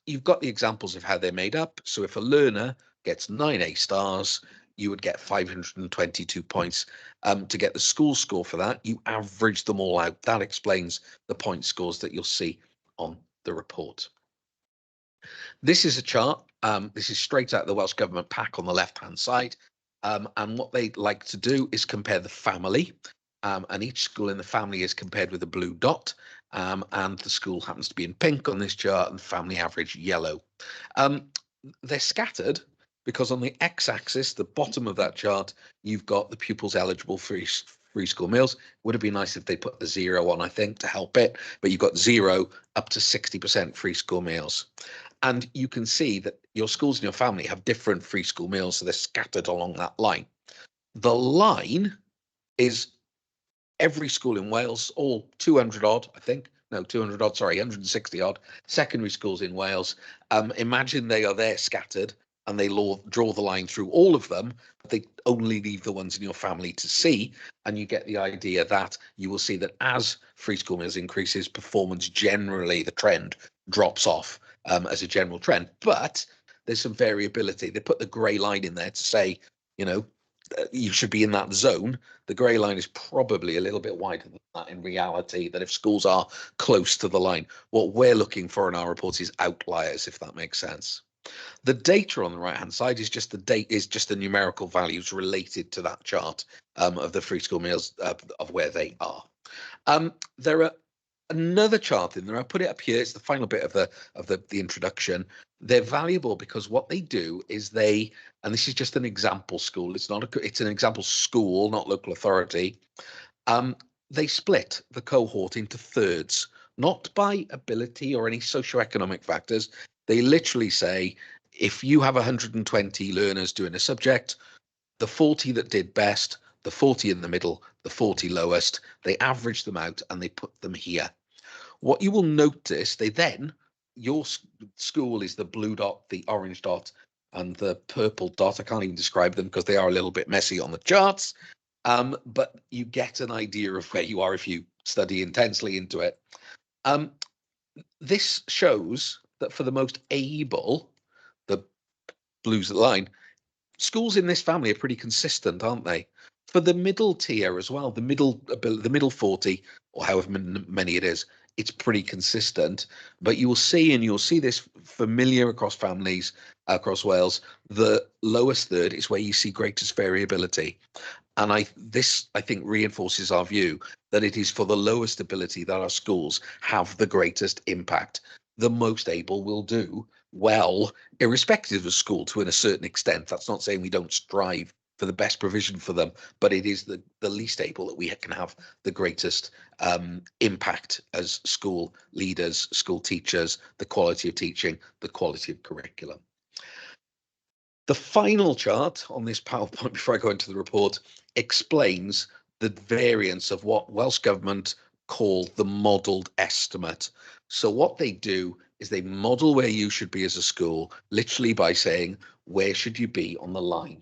You've got the examples of how they're made up. So if a learner gets 9 A stars, you would get 522 points. To get the school score for that, you average them all out. That explains the point scores that you'll see on the report. This is a chart. This is straight out of the Welsh Government pack on the left-hand side. And what they like to do is compare the family. And each school in the family is compared with a blue dot. And the school happens to be in pink on this chart and family average yellow. They're scattered because on the x-axis, the bottom of that chart, you've got the pupils eligible for free school meals. Would have been nice if they put the 0 on, I think, to help it, but you've got 0 up to 60% free school meals. And you can see that your schools and your family have different free school meals, so they're scattered along that line. The line is every school in Wales, all 200 odd, I think, no, 200 odd, sorry, 160 odd secondary schools in Wales. Imagine they are there scattered and they draw the line through all of them, but they only leave the ones in your family to see. And you get the idea that you will see that as free school meals increases, performance generally, the trend drops off as a general trend. But there's some variability. They put the grey line in there to say, you know, you should be in that zone. The grey line is probably a little bit wider than that in reality, that if schools are close to the line. What we're looking for in our reports is outliers, if that makes sense. The data on the right hand side is just the numerical values related to that chart of the free school meals of where they are. There are another chart in there. I put it up here. It's the final bit of the introduction. They're valuable because what they do is and this is just an example school. It's an example school, not local authority. They split the cohort into thirds, not by ability or any socioeconomic factors. They literally say, if you have 120 learners doing a subject, the 40 that did best, the 40 in the middle, the 40 lowest, they average them out and they put them here. What you will notice, your school is the blue dot, the orange dot, and the purple dot. I can't even describe them because they are a little bit messy on the charts. But you get an idea of where you are if you study intensely into it. This shows that for the most able, the blues at the line, schools in this family are pretty consistent, aren't they? For the middle tier as well, the middle 40, or however many it is, it's pretty consistent. But you'll see this familiar across families across Wales. The lowest third is where you see greatest variability. And this, I think, reinforces our view that it is for the lowest ability that our schools have the greatest impact. The most able will do well, irrespective of school, to a certain extent. That's not saying we don't strive for the best provision for them, but it is the least able that we can have the greatest impact as school leaders, school teachers, the quality of teaching, the quality of curriculum. The final chart on this PowerPoint, before I go into the report, explains the variance of what Welsh Government call the modelled estimate. So what they do is they model where you should be as a school, literally by saying, where should you be on the line?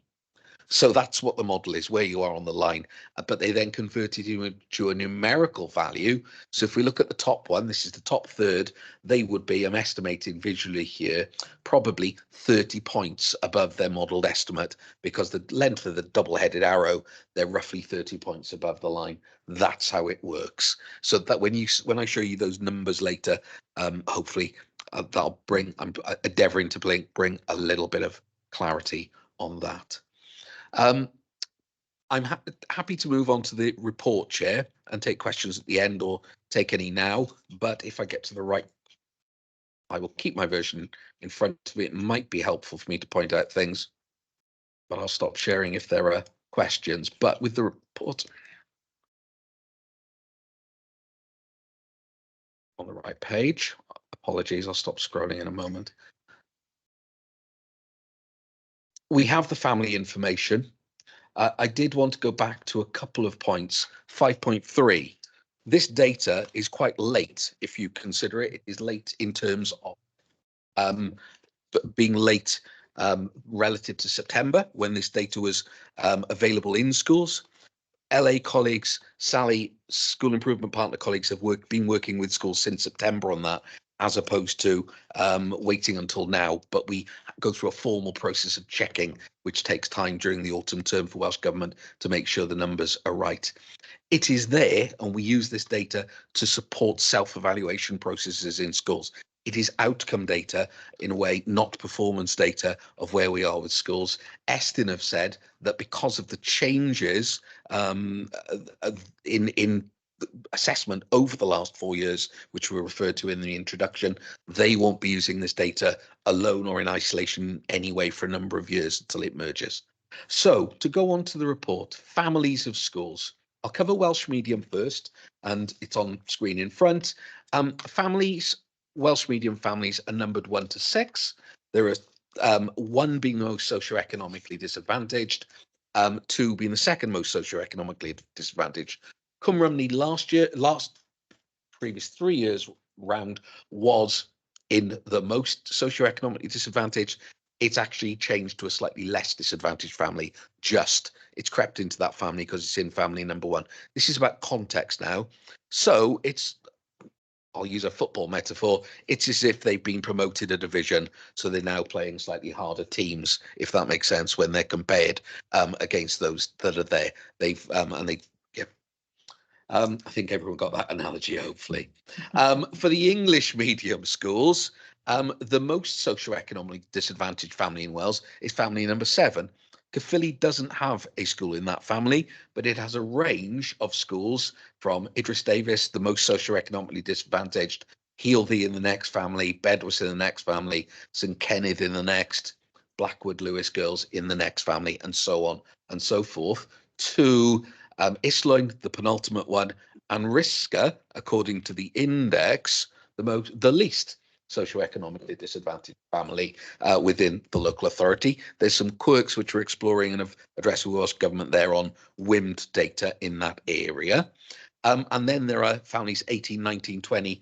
So that's what the model is, where you are on the line, but they then convert it into a numerical value. So if we look at the top one, this is the top third, they would be, I'm estimating visually here, probably 30 points above their modelled estimate, because the length of the double-headed arrow, they're roughly 30 points above the line. That's how it works. So that when I show you those numbers later, hopefully that'll bring, I'm endeavouring to bring a little bit of clarity on that. I'm happy to move on to the report, Chair, and take questions at the end or take any now. But if I get to the right, I will keep my version in front of me. It might be helpful for me to point out things, but I'll stop sharing if there are questions. But with the report on the right page, apologies, I'll stop scrolling in a moment. We have the family information. I did want to go back to a couple of points. 5.3. This data is quite late if you consider it. It is late in terms of being late relative to September, when this data was available in schools. LA colleagues, Sally, School Improvement Partner colleagues have been working with schools since September on that, as opposed to waiting until now. But we go through a formal process of checking, which takes time during the autumn term for Welsh Government to make sure the numbers are right. It is there, and we use this data to support self-evaluation processes in schools. It is outcome data, in a way, not performance data of where we are with schools. Estin have said that because of the changes in assessment over the last 4 years, which were referred to in the introduction, they won't be using this data alone or in isolation anyway for a number of years until it merges. So to go on to the report, families of schools. I'll cover Welsh medium first, and it's on screen in front. Families, Welsh medium families are numbered 1 to 6. There are 1 being the most socioeconomically disadvantaged, 2 being the second most socioeconomically disadvantaged. Cymru previous 3 years round was in the most socioeconomically disadvantaged. It's actually changed to a slightly less disadvantaged family. It's crept into that family because it's in family number 1. This is about context now. So I'll use a football metaphor. It's as if they've been promoted a division, so they're now playing slightly harder teams, if that makes sense, when they're compared against those that are there. I think everyone got that analogy, hopefully. For the English medium schools, the most socioeconomically disadvantaged family in Wales is family number 7. Caerphilly doesn't have a school in that family, but it has a range of schools from Idris Davis, the most socioeconomically disadvantaged, Healthy in the next family, Bedwas in the next family, St Kenneth in the next, Blackwood Lewis Girls in the next family, and so on and so forth, to Islwyn, the penultimate one, and Risca, according to the index, the least socioeconomically disadvantaged family within the local authority. There's some quirks which we're exploring and have addressed with Welsh Government there on WIMD data in that area. And then there are families 18, 19, 20,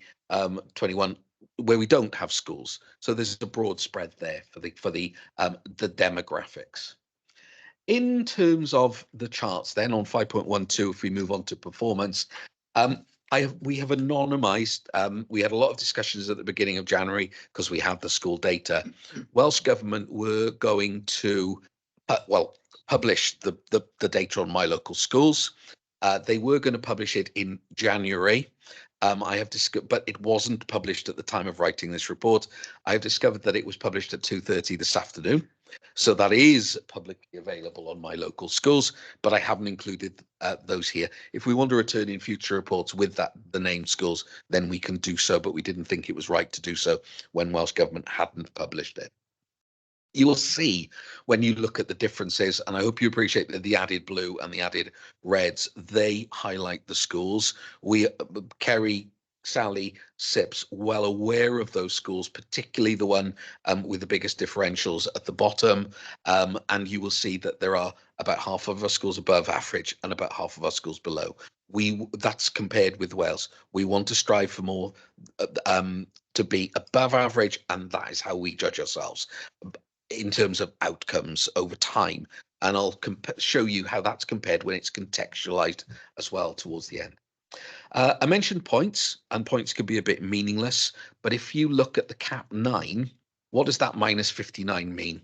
21, where we don't have schools. So there's a broad spread there for the demographics. In terms of the charts, then on 5.12, if we move on to performance, we have anonymised. We had a lot of discussions at the beginning of January because we had the school data. Welsh Government were going to, publish the data on my local schools. They were going to publish it in January. I have discovered, but it wasn't published at the time of writing this report. I have discovered that it was published at 2:30 this afternoon. So that is publicly available on my local schools, but I haven't included those here. If we want to return in future reports with the named schools, then we can do so, but we didn't think it was right to do so when Welsh Government hadn't published it. You will see when you look at the differences, and I hope you appreciate that the added blue and the added reds, they highlight the schools. Kerry, Sally, Sips, well aware of those schools, particularly the one with the biggest differentials at the bottom. And you will see that there are about half of our schools above average and about half of our schools below. That's compared with Wales. We want to strive for more to be above average, and that is how we judge ourselves in terms of outcomes over time. And I'll show you how that's compared when it's contextualized as well towards the end. I mentioned points, and points can be a bit meaningless, but if you look at the cap 9, what does that minus 59 mean?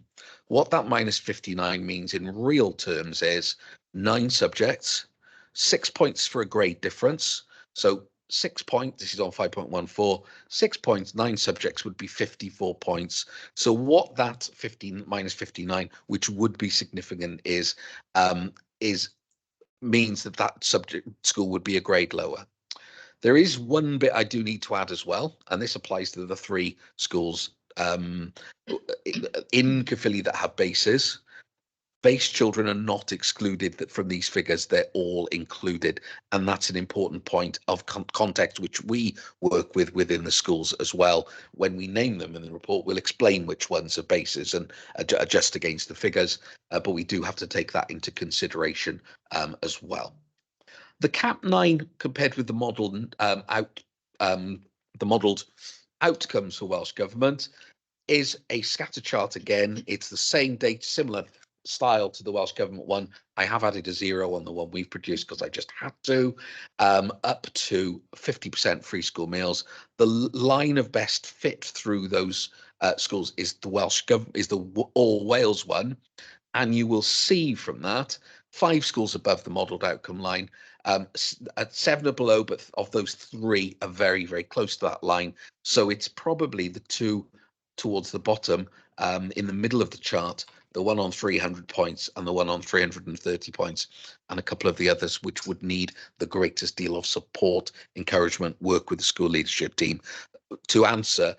What that minus 59 means in real terms is 9 subjects, 6 points for a grade difference. So 6 points, this is on 5.14, 6 points, 9 subjects would be 54 points. So what that minus 59, which would be significant, is means that subject school would be a grade lower. There is one bit I do need to add as well, and this applies to the 3 schools in Caerphilly that have bases. Base children are not excluded from these figures, they're all included, and that's an important point of context which we work with within the schools as well. When we name them in the report, we'll explain which ones are bases and adjust against the figures, but we do have to take that into consideration as well. The cap 9 compared with the modelled outcomes for Welsh Government is a scatter chart again. It's the same data, similar style to the Welsh Government one. I have added a 0 on the one we've produced because I just had to, up to 50% free school meals. The line of best fit through those schools is the All Wales one, and you will see from that 5 schools above the modelled outcome line. At 7 or below, but of those 3 are very, very close to that line. So it's probably the 2 towards the bottom, in the middle of the chart, the one on 300 points and the one on 330 points, and a couple of the others which would need the greatest deal of support, encouragement, work with the school leadership team to answer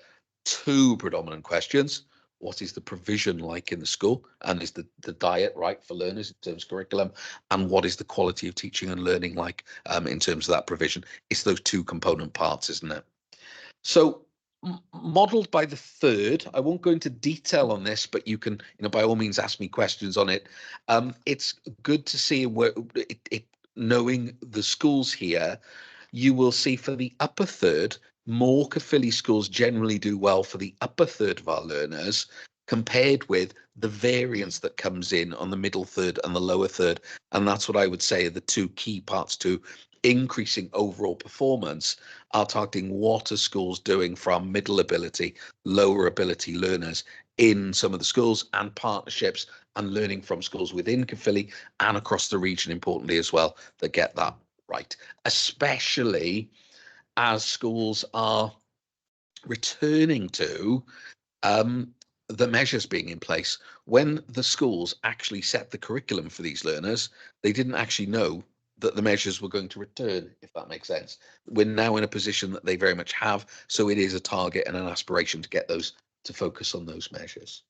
2 predominant questions. What is the provision like in the school, and is the diet right for learners in terms of curriculum, and what is the quality of teaching and learning like in terms of that provision? It's those 2 component parts, isn't it? So modelled by the 3rd, I won't go into detail on this, but you can, by all means, ask me questions on it. It's good to see knowing the schools here. You will see for the upper 3rd, more Caerphilly schools generally do well for the upper 3rd of our learners, compared with the variance that comes in on the middle 3rd and the lower 3rd. And that's what I would say are the 2 key parts to increasing overall performance, are targeting what are schools doing from middle ability, lower ability learners in some of the schools, and partnerships and learning from schools within Caerphilly and across the region, importantly as well, that get that right, especially as schools are returning to the measures being in place. When the schools actually set the curriculum for these learners, they didn't actually know that the measures were going to return, if that makes sense. We're now in a position that they very much have, so it is a target and an aspiration to get those to focus on those measures.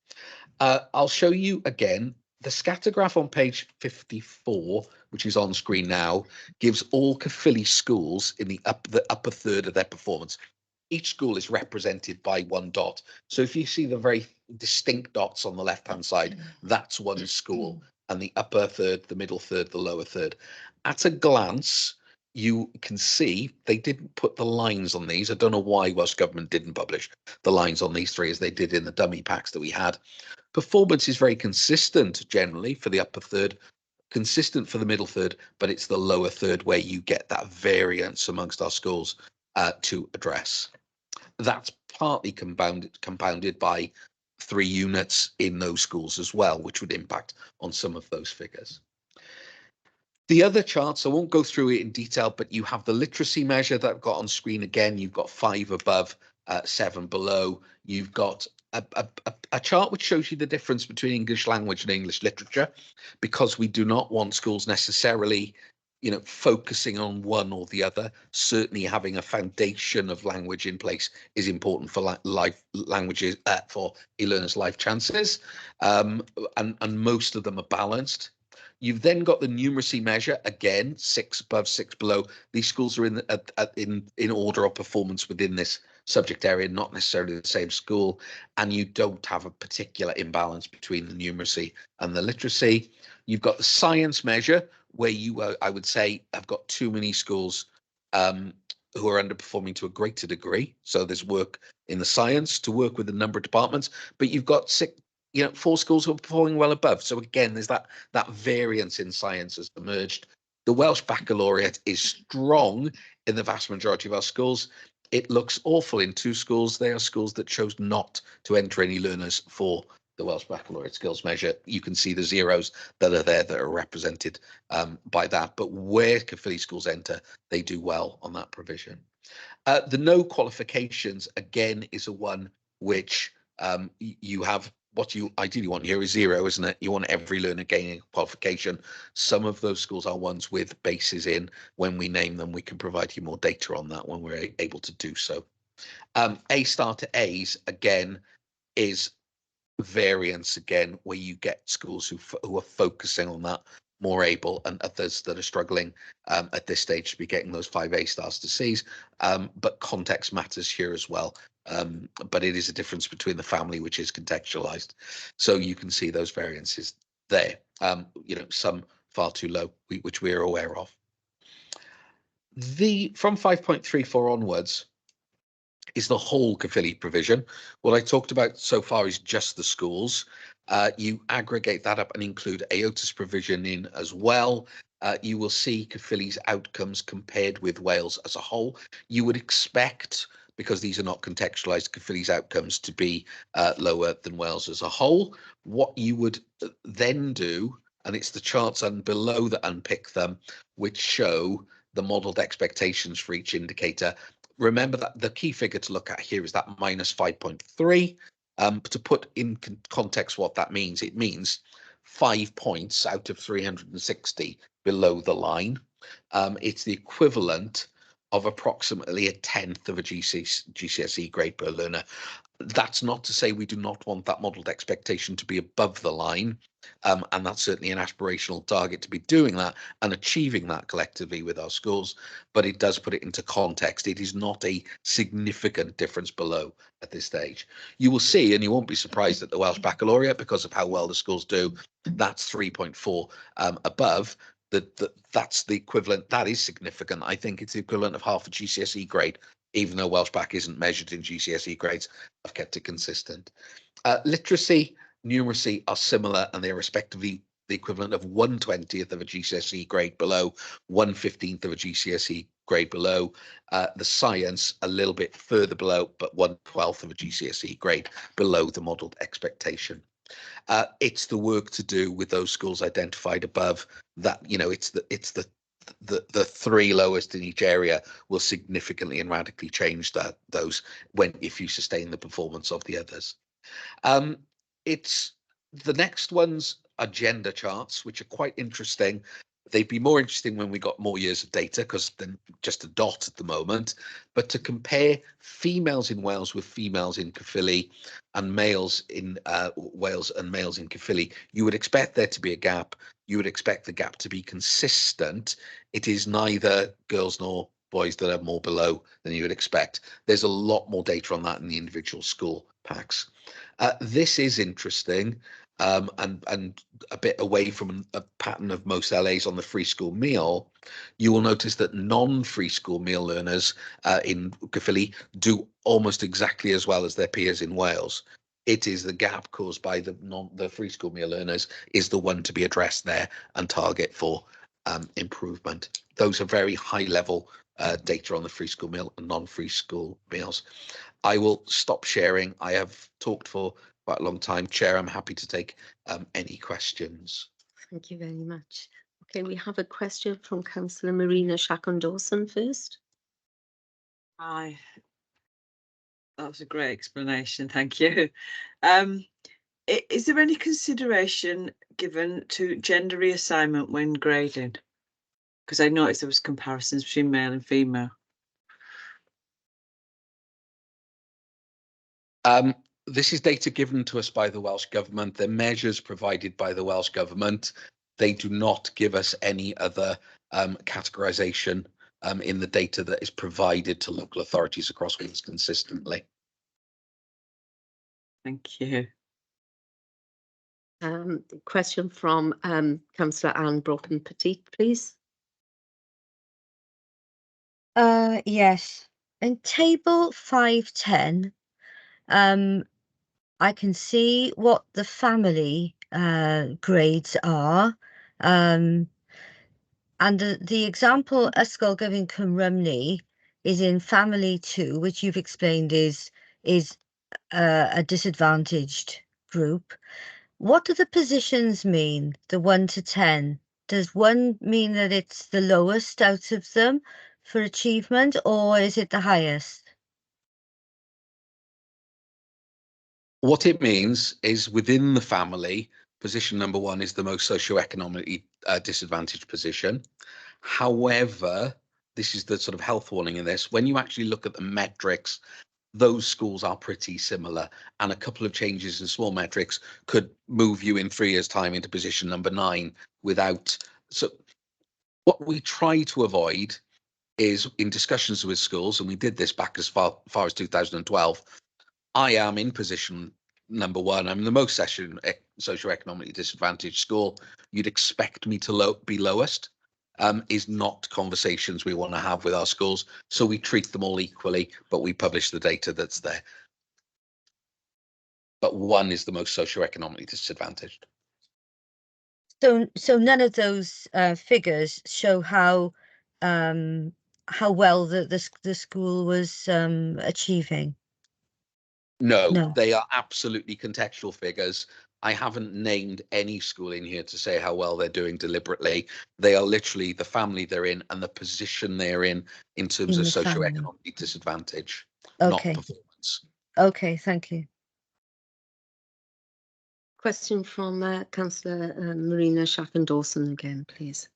I'll show you again the scatter graph on page 54, which is on screen now, gives all Caerphilly schools in the upper 3rd of their performance. Each school is represented by 1 dot. So if you see the very distinct dots on the left-hand side, that's 1 school, and the upper 3rd, the middle 3rd, the lower 3rd. At a glance, you can see they didn't put the lines on these. I don't know why Welsh Government didn't publish the lines on these 3 as they did in the dummy packs that we had. Performance is very consistent generally for the upper 3rd, consistent for the middle 3rd, but it's the lower 3rd where you get that variance amongst our schools to address. That's partly compounded by 3 units in those schools as well, which would impact on some of those figures. The other charts, I won't go through it in detail, but you have the literacy measure that I've got on screen again. You've got 5 above, 7 below. You've got a chart which shows you the difference between English language and English literature, because we do not want schools necessarily, you know, focusing on one or the other. Certainly having a foundation of language in place is important for life languages, for e-learners' life chances, and most of them are balanced. You've then got the numeracy measure, again, 6 above, 6 below. These schools are in order of performance within this subject area, not necessarily the same school, and you don't have a particular imbalance between the numeracy and the literacy. You've got the science measure, where you, I would say, have got too many schools who are underperforming to a greater degree. So there's work in the science to work with a number of departments, but you've got 4 schools who are performing well above. So again, there's that variance in science has emerged. The Welsh Baccalaureate is strong in the vast majority of our schools. It looks awful in 2 schools. They are schools that chose not to enter any learners for the Welsh Baccalaureate skills measure. You can see the zeros that are there that are represented by that. But where Caerphilly schools enter, they do well on that provision. The no qualifications, again, is a one which you have. What you ideally want here is 0, isn't it? You want every learner gaining a qualification. Some of those schools are ones with bases in. When we name them, we can provide you more data on that when we're able to do so. A star to A's, again, is variance, again, where you get schools who are focusing on that, more able, and others that are struggling at this stage to be getting those 5 A stars to C's. But context matters here as well. But it is a difference between the family, which is contextualized. So you can see those variances there. You know, some far too low, which we are aware of. From 5.34 onwards is the whole Caerphilly provision. What I talked about so far is just the schools. You aggregate that up and include AOTA's provision in as well. You will see Caerphilly's outcomes compared with Wales as a whole. You would expect, because these are not contextualised, Caerphilly's outcomes to be lower than Wales as a whole. What you would then do, and it's the charts and below that unpick them, which show the modelled expectations for each indicator. Remember that the key figure to look at here is that minus 5.3. To put in context what that means, it means 5 points out of 360 below the line. It's the equivalent of approximately 1/10 of a GCSE grade per learner. That's not to say we do not want that modelled expectation to be above the line, and that's certainly an aspirational target to be doing that and achieving that collectively with our schools, but it does put it into context. It is not a significant difference below at this stage. You will see, and you won't be surprised at the Welsh Baccalaureate, because of how well the schools do, that's 3.4 above. That's the equivalent. That is significant. I think it's the equivalent of half a GCSE grade, even though Welsh Bac isn't measured in GCSE grades. I've kept it consistent. Literacy, numeracy are similar, and they're respectively the equivalent of 1/20th of a GCSE grade below, 1/15th of a GCSE grade below. The science a little bit further below, but 1/12th of a GCSE grade below the modelled expectation. It's the work to do with those schools identified above that, you know, it's the 3 lowest in each area will significantly and radically change those if you sustain the performance of the others. It's the next ones are gender charts, which are quite interesting. They'd be more interesting when we got more years of data, because they're just a dot at the moment. But to compare females in Wales with females in Caerphilly and males in Wales and males in Caerphilly, you would expect there to be a gap. You would expect the gap to be consistent. It is neither girls nor boys that are more below than you would expect. There's a lot more data on that in the individual school packs. This is interesting. And a bit away from a pattern of most LAs on the free school meal, you will notice that non-free school meal learners in Caerphilly do almost exactly as well as their peers in Wales. It is the gap caused by the free school meal learners is the one to be addressed there and target for improvement. Those are very high level data on the free school meal and non-free school meals. I will stop sharing. I have talked for quite a long time. Chair, I'm happy to take any questions. Thank you very much. Okay, we have a question from Councillor Marina Shackon-Dawson first. Hi. That was a great explanation, thank you. Is there any consideration given to gender reassignment when grading? Because I noticed there was comparisons between male and female. This is data given to us by the Welsh Government. They're measures provided by the Welsh Government. They do not give us any other categorisation in the data that is provided to local authorities across Wales consistently. Thank you. Question from Councillor Anne Broughton-Petit, please. Yes. In table 510, I can see what the family grades are. And the example Ysgol Gyfun Cymrymni is in family 2, which you've explained is a disadvantaged group. What do the positions mean, the 1 to 10? Does 1 mean that it's the lowest out of them for achievement, or is it the highest? What it means is within the family, position number 1 is the most socioeconomically disadvantaged position. However, this is the sort of health warning in this. When you actually look at the metrics, those schools are pretty similar, and a couple of changes in small metrics could move you in 3 years' time into position number 9 without. So what we try to avoid is in discussions with schools, and we did this back as far as 2012, I am in position number 1. I'm the most socioeconomically disadvantaged school. You'd expect me to be lowest. Is not conversations we want to have with our schools. So we treat them all equally, but we publish the data that's there. But 1 is the most socioeconomically disadvantaged. So none of those figures show how well the school was achieving. No, they are absolutely contextual figures. I haven't named any school in here to say how well they're doing deliberately. They are literally the family they're in and the position they're in terms of socioeconomic disadvantage, not performance. Okay, thank you. Question from Councillor Marina Shackon-Dawson again, please.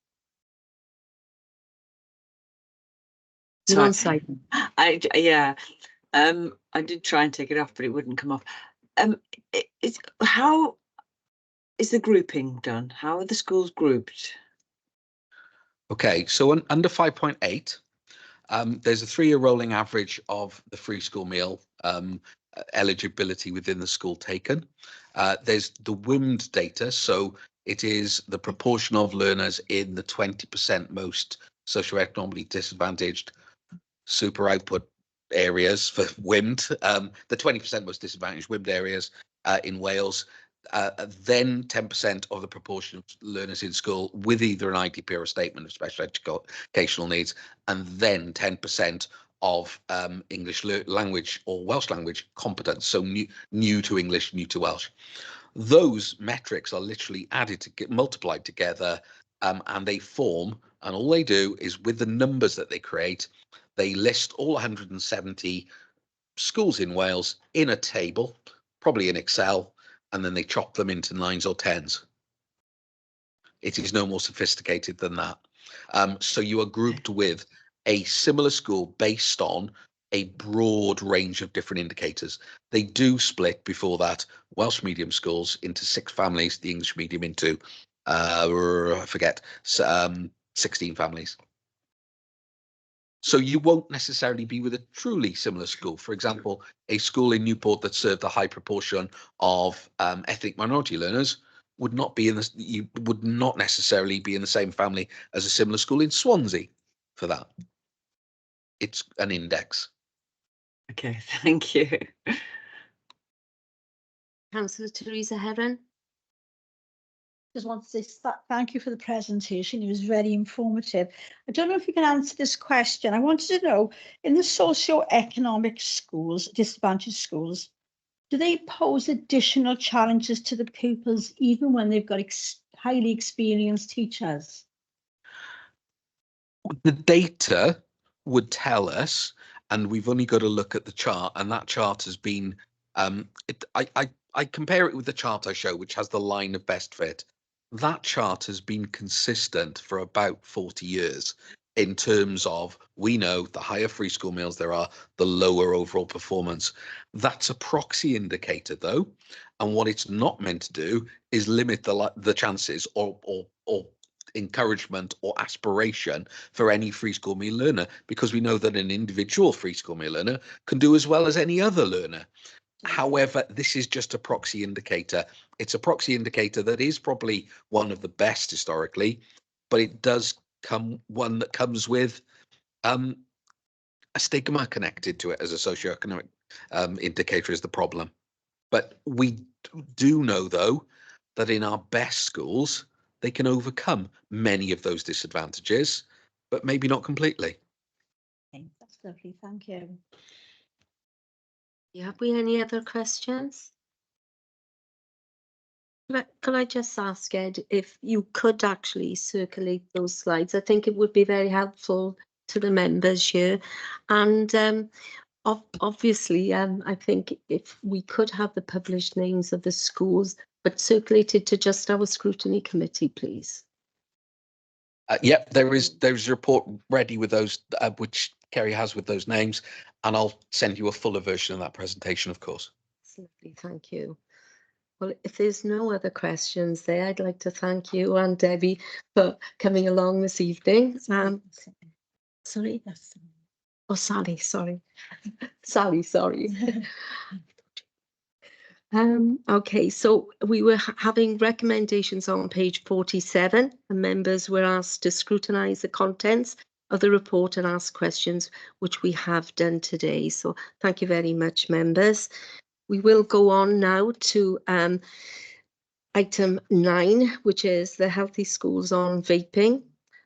You're on site. Yeah. I did try and take it off, but it wouldn't come off. How is the grouping done? How are the schools grouped? Okay, so under 5.8, there's a 3-year rolling average of the free school meal eligibility within the school taken. There's the WIMD data, so it is the proportion of learners in the 20% most socioeconomically disadvantaged super output areas for WIMD, the 20% most disadvantaged WIMD areas in Wales. Then 10% of the proportion of learners in school with either an IDP or a statement of special educational needs, and then 10% of English language or Welsh language competence, so new to English, new to Welsh. Those metrics are literally added to get multiplied together, and they form, and all they do is with the numbers that they create, they list all 170 schools in Wales in a table, probably in Excel, and then they chop them into 9s or 10s. It is no more sophisticated than that. So you are grouped with a similar school based on a broad range of different indicators. They do split before that Welsh medium schools into 6 families, the English medium into, I forget, 16 families. So you won't necessarily be with a truly similar school. For example, a school in Newport that served a high proportion of ethnic minority learners would not be you would not necessarily be in the same family as a similar school in Swansea for that. It's an index. Okay, thank you. Councillor Teresa Heron. Just want to say thank you for the presentation. It was very informative. I don't know if you can answer this question. I wanted to know, in the socio-economic schools, disadvantaged schools, do they pose additional challenges to the pupils even when they've got highly experienced teachers? The data would tell us, and we've only got to look at the chart, and that chart has been, I compare it with the chart I show, which has the line of best fit. That chart has been consistent for about 40 years in terms of, we know the higher free school meals there are, the lower overall performance. That's a proxy indicator though, and what it's not meant to do is limit the chances or encouragement or aspiration for any free school meal learner, because we know that an individual free school meal learner can do as well as any other learner. However, this is just a proxy indicator. It's a proxy indicator that is probably one of the best historically, but it does come one that comes with a stigma connected to it as a socioeconomic indicator is the problem. But we do know though that in our best schools they can overcome many of those disadvantages, but maybe not completely. Okay, that's lovely, thank you. Have we any other questions? Could I just ask Ed if you could actually circulate those slides? I think it would be very helpful to the members here. And obviously, I think if we could have the published names of the schools, but circulated to just our scrutiny committee, please. Yep, there's a report ready with those, which Kerry has with those names, and I'll send you a fuller version of that presentation, of course. Lovely, thank you. Well, if there's no other questions there, I'd like to thank you and Debbie for coming along this evening. Sorry? Oh, Sally, sorry. Sally, sorry. Okay, so we were having recommendations on page 47, and members were asked to scrutinise the contents of the report and ask questions, which we have done today. So thank you very much, members. We will go on now to item 9, which is the Healthy Schools on Vaping.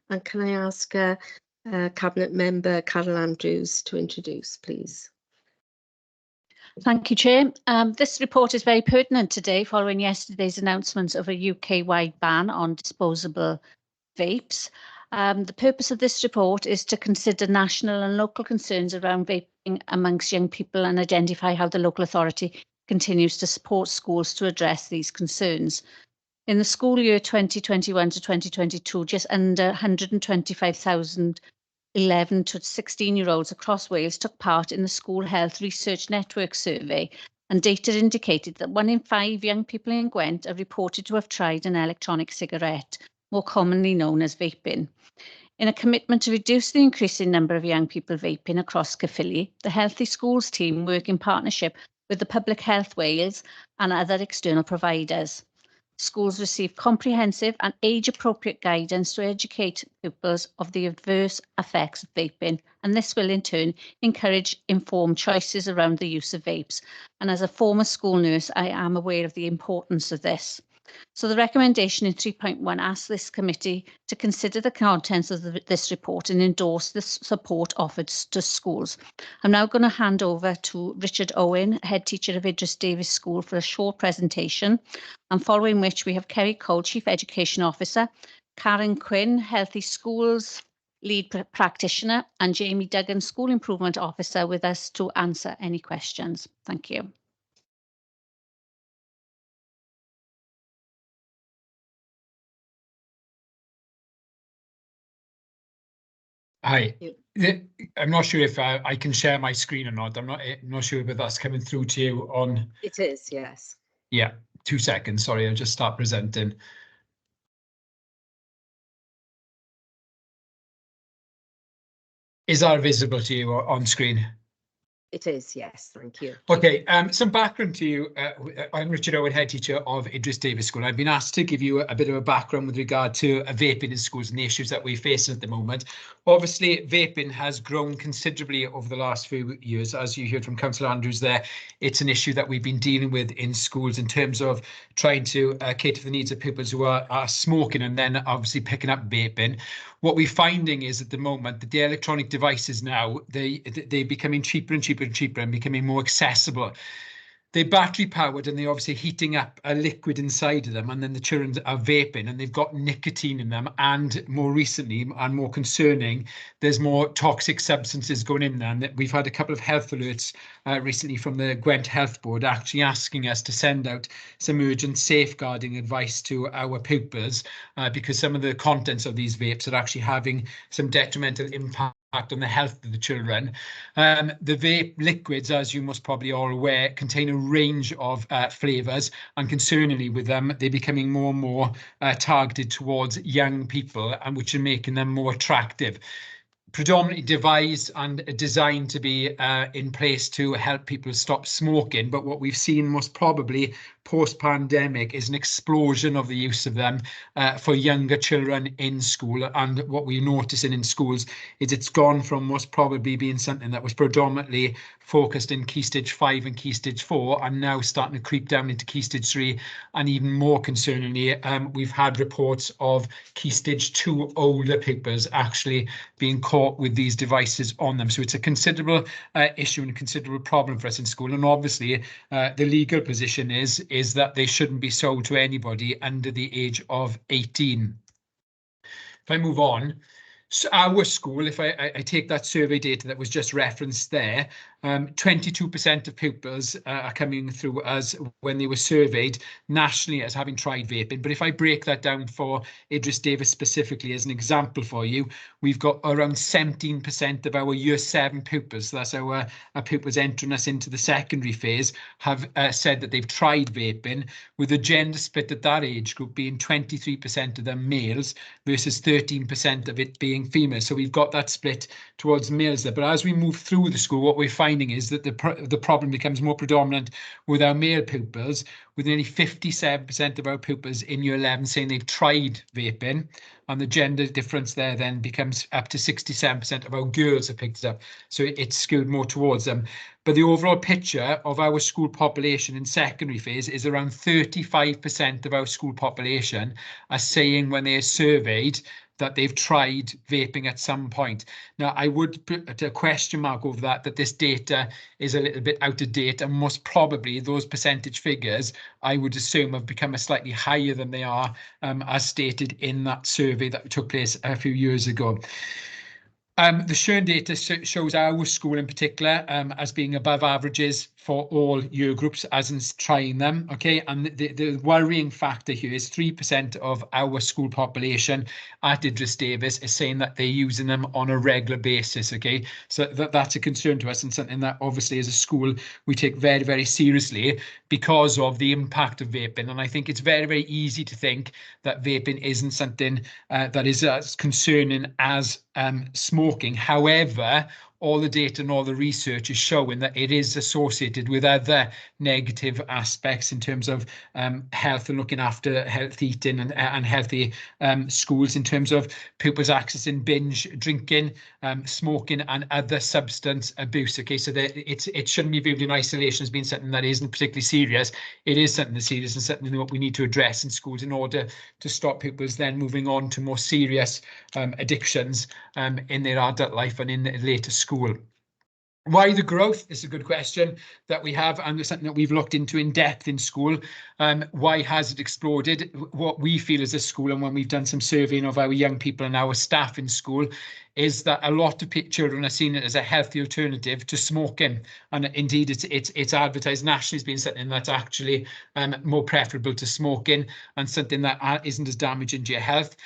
And can I ask Cabinet Member Carol Andrews to introduce, please? Thank you, Chair. This report is very pertinent today following yesterday's announcement of a UK-wide ban on disposable vapes. The purpose of this report is to consider national and local concerns around vaping amongst young people and identify how the local authority continues to support schools to address these concerns. In the school year 2021 to 2022, just under 125,000 11 to 16-year-olds across Wales took part in the School Health Research Network survey, and data indicated that 1 in 5 young people in Gwent are reported to have tried an electronic cigarette, more commonly known as vaping. In a commitment to reduce the increasing number of young people vaping across Caerphilly, the Healthy Schools team work in partnership with the Public Health Wales and other external providers. Schools receive comprehensive and age-appropriate guidance to educate pupils of the adverse effects of vaping, and this will in turn encourage informed choices around the use of vapes. And as a former school nurse, I am aware of the importance of this. So the recommendation in 3.1 asks this committee to consider the contents of this report and endorse the support offered to schools. I'm now going to hand over to Richard Owen, Head Teacher of Idris Davies School, for a short presentation, and following which we have Kerry Cole, Chief Education Officer, Karen Quinn, Healthy Schools Lead Practitioner, and Jamie Duggan, School Improvement Officer, with us to answer any questions. Thank you. Hi, I'm not sure if I can share my screen or not. I'm not sure whether that's coming through to you on. It is, yes. Yeah, 2 seconds. Sorry, I'll just start presenting. Is that visible to you on screen? It is, yes, thank you. Okay, some background to you. I'm Richard Owen, Head Teacher of Idris Davies School. I've been asked to give you a bit of a background with regard to vaping in schools and the issues that we face at the moment. Obviously, vaping has grown considerably over the last few years. As you heard from Councillor Andrews there, it's an issue that we've been dealing with in schools in terms of trying to cater for the needs of pupils who are smoking and then obviously picking up vaping. What we're finding is at the moment that the electronic devices now, they're becoming cheaper and cheaper and cheaper and becoming more accessible. They're battery powered and they're obviously heating up a liquid inside of them, and then the children are vaping and they've got nicotine in them, and more recently and more concerning, there's more toxic substances going in there. And we've had a couple of health alerts recently from the Gwent Health Board actually asking us to send out some urgent safeguarding advice to our pupils because some of the contents of these vapes are actually having some detrimental impact on the health of the children. The vape liquids, as you must probably all aware, contain a range of flavours, and concerningly with them, they're becoming more and more targeted towards young people, and which are making them more attractive. Predominantly devised and designed to be in place to help people stop smoking, but what we've seen most probably post-pandemic is an explosion of the use of them for younger children in school. And what we're noticing in schools is it's gone from most probably being something that was predominantly focused in Key Stage 5 and Key Stage 4, and now starting to creep down into Key Stage 3. And even more concerningly, we've had reports of Key Stage 2 older pupils actually being caught with these devices on them. So it's a considerable issue and a considerable problem for us in school. And obviously the legal position is that they shouldn't be sold to anybody under the age of 18. If I move on, so our school, if I take that survey data that was just referenced there, 22% of pupils are coming through as when they were surveyed nationally as having tried vaping. But if I break that down for Idris Davis specifically as an example for you, we've got around 17% of our Year 7 pupils, so that's our pupils entering us into the secondary phase, have said that they've tried vaping, with the gender split at that age group being 23% of them males versus 13% of it being females. So we've got that split towards males there. But as we move through the school, what we're finding is that the problem becomes more predominant with our male pupils, with nearly 57% of our pupils in Year 11 saying they've tried vaping, and the gender difference there then becomes up to 67% of our girls have picked it up. So it's skewed more towards them. But the overall picture of our school population in secondary phase is around 35% of our school population are saying when they are surveyed that they've tried vaping at some point. Now, I would put a question mark over that this data is a little bit out of date, and most probably those percentage figures, I would assume, have become slightly higher than they are as stated in that survey that took place a few years ago. The Shern data shows our school in particular as being above averages for all year groups as in trying them, okay? And the worrying factor here is 3% of our school population at Idris Davis is saying that they're using them on a regular basis, okay? So that's a concern to us, and something that obviously as a school we take very, very seriously because of the impact of vaping. And I think it's very, very easy to think that vaping isn't something that is as concerning as smoking. However, all the data and all the research is showing that it is associated with other negative aspects in terms of health and looking after healthy eating and healthy schools, in terms of pupils accessing binge drinking, smoking and other substance abuse. Okay, so it shouldn't be viewed in isolation as being something that isn't particularly serious. It is something that's serious and something that we need to address in schools in order to stop pupils then moving on to more serious addictions in their adult life and in later school. Why the growth is a good question that we have, and it's something that we've looked into in depth in school. Why has it exploded? What we feel as a school, and when we've done some surveying of our young people and our staff in school, is that a lot of children are seeing it as a healthy alternative to smoking, and indeed it's advertised nationally as being something that's actually more preferable to smoking and something that isn't as damaging to your health.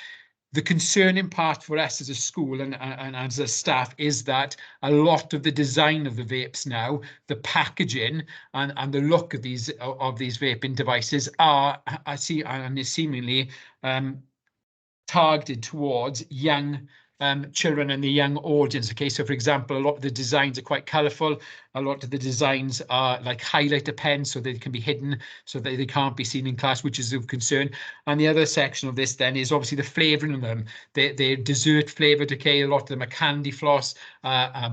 The concerning part for us as a school and as a staff is that a lot of the design of the vapes now, the packaging and the look of these vaping devices is seemingly targeted towards young children and the young audience. Okay, so for example, a lot of the designs are quite colourful. A lot of the designs are like highlighter pens, so they can be hidden, so that they can't be seen in class, which is of concern. And the other section of this then is obviously the flavouring of them. They're dessert flavoured. Okay, a lot of them are candy floss,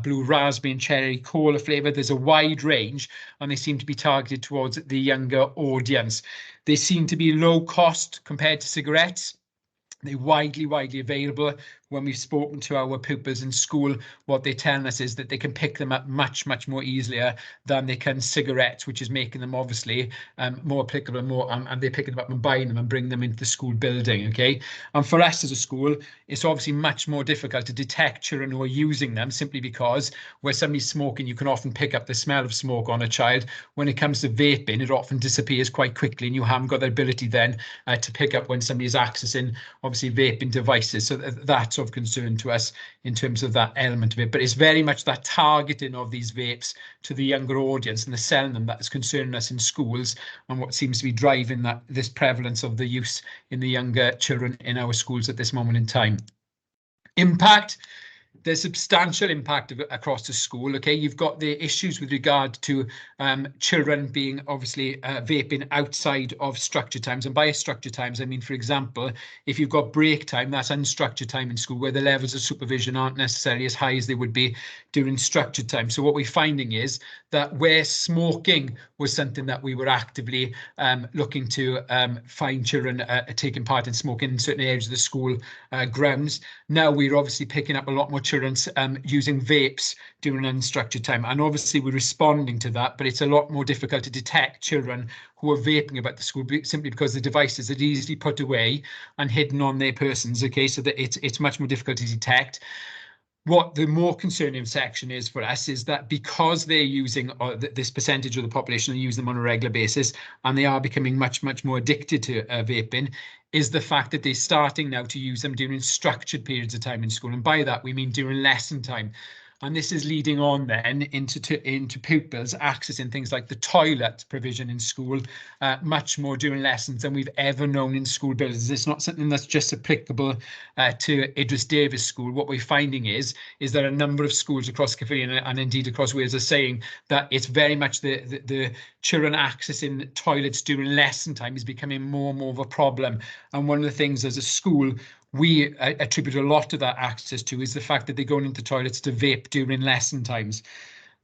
blue raspberry and cherry cola flavour. There's a wide range, and they seem to be targeted towards the younger audience. They seem to be low cost compared to cigarettes. They're widely available when we've spoken to our pupils in school, what they're telling us is that they can pick them up much more easier than they can cigarettes, which is making them obviously more applicable, and they're picking them up and buying them and bringing them into the school building. Okay, and for us as a school, it's obviously much more difficult to detect children who are using them, simply because where somebody's smoking, you can often pick up the smell of smoke on a child. When it comes to vaping, it often disappears quite quickly, and you haven't got the ability then to pick up when somebody is accessing obviously vaping devices. So that's of concern to us in terms of that element of it. But it's very much that targeting of these vapes to the younger audience and the selling them that is concerning us in schools, and what seems to be driving this prevalence of the use in the younger children in our schools at this moment in time. Impact. There's substantial impact across the school. Okay, you've got the issues with regard to children being obviously vaping outside of structured times, and by structured times I mean, for example, if you've got break time, that's unstructured time in school, where the levels of supervision aren't necessarily as high as they would be during structured time. So what we're finding is that where smoking was something that we were actively looking to find children taking part in smoking in certain areas of the school grounds, now we're obviously picking up a lot more children using vapes during unstructured time, and obviously we're responding to that, but it's a lot more difficult to detect children who are vaping about the school, simply because the devices are easily put away and hidden on their persons. Okay, so that it's much more difficult to detect. What the more concerning section is for us is that because they're using this percentage of the population are using them on a regular basis, and they are becoming much more addicted to vaping, is the fact that they're starting now to use them during structured periods of time in school. And by that we mean during lesson time. And this is leading on then into pupils accessing things like the toilet provision in school much more during lessons than we've ever known in school buildings. It's not something that's just applicable to Idris Davis School. What we're finding is that a number of schools across Caerphilly and indeed across Wales are saying that it's very much the children accessing toilets during lesson time is becoming more and more of a problem. And one of the things as a school we attribute a lot of that access to is the fact that they're going into toilets to vape during lesson times.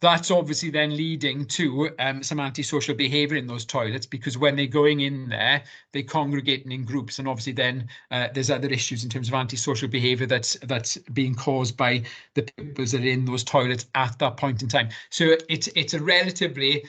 That's obviously then leading to some antisocial behaviour in those toilets, because when they're going in there, they're congregating in groups, and obviously then there's other issues in terms of antisocial behaviour that's being caused by the pupils that are in those toilets at that point in time. So it's a relatively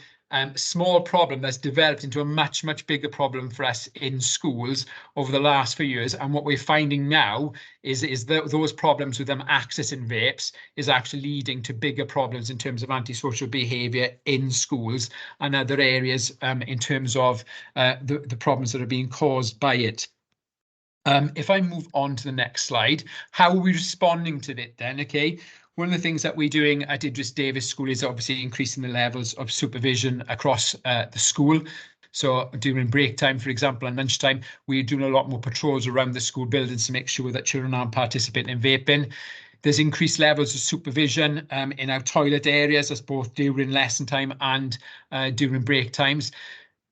small problem that's developed into a much bigger problem for us in schools over the last few years. And what we're finding now is that those problems with them accessing vapes is actually leading to bigger problems in terms of antisocial behaviour in schools and other areas in terms of the problems that are being caused by it. If I move on to the next slide, how are we responding to it then? Okay. One of the things that we're doing at Idris Davis School is obviously increasing the levels of supervision across the school. So during break time, for example, and lunchtime, we're doing a lot more patrols around the school buildings to make sure that children aren't participating in vaping. There's increased levels of supervision in our toilet areas, that's both during lesson time and during break times,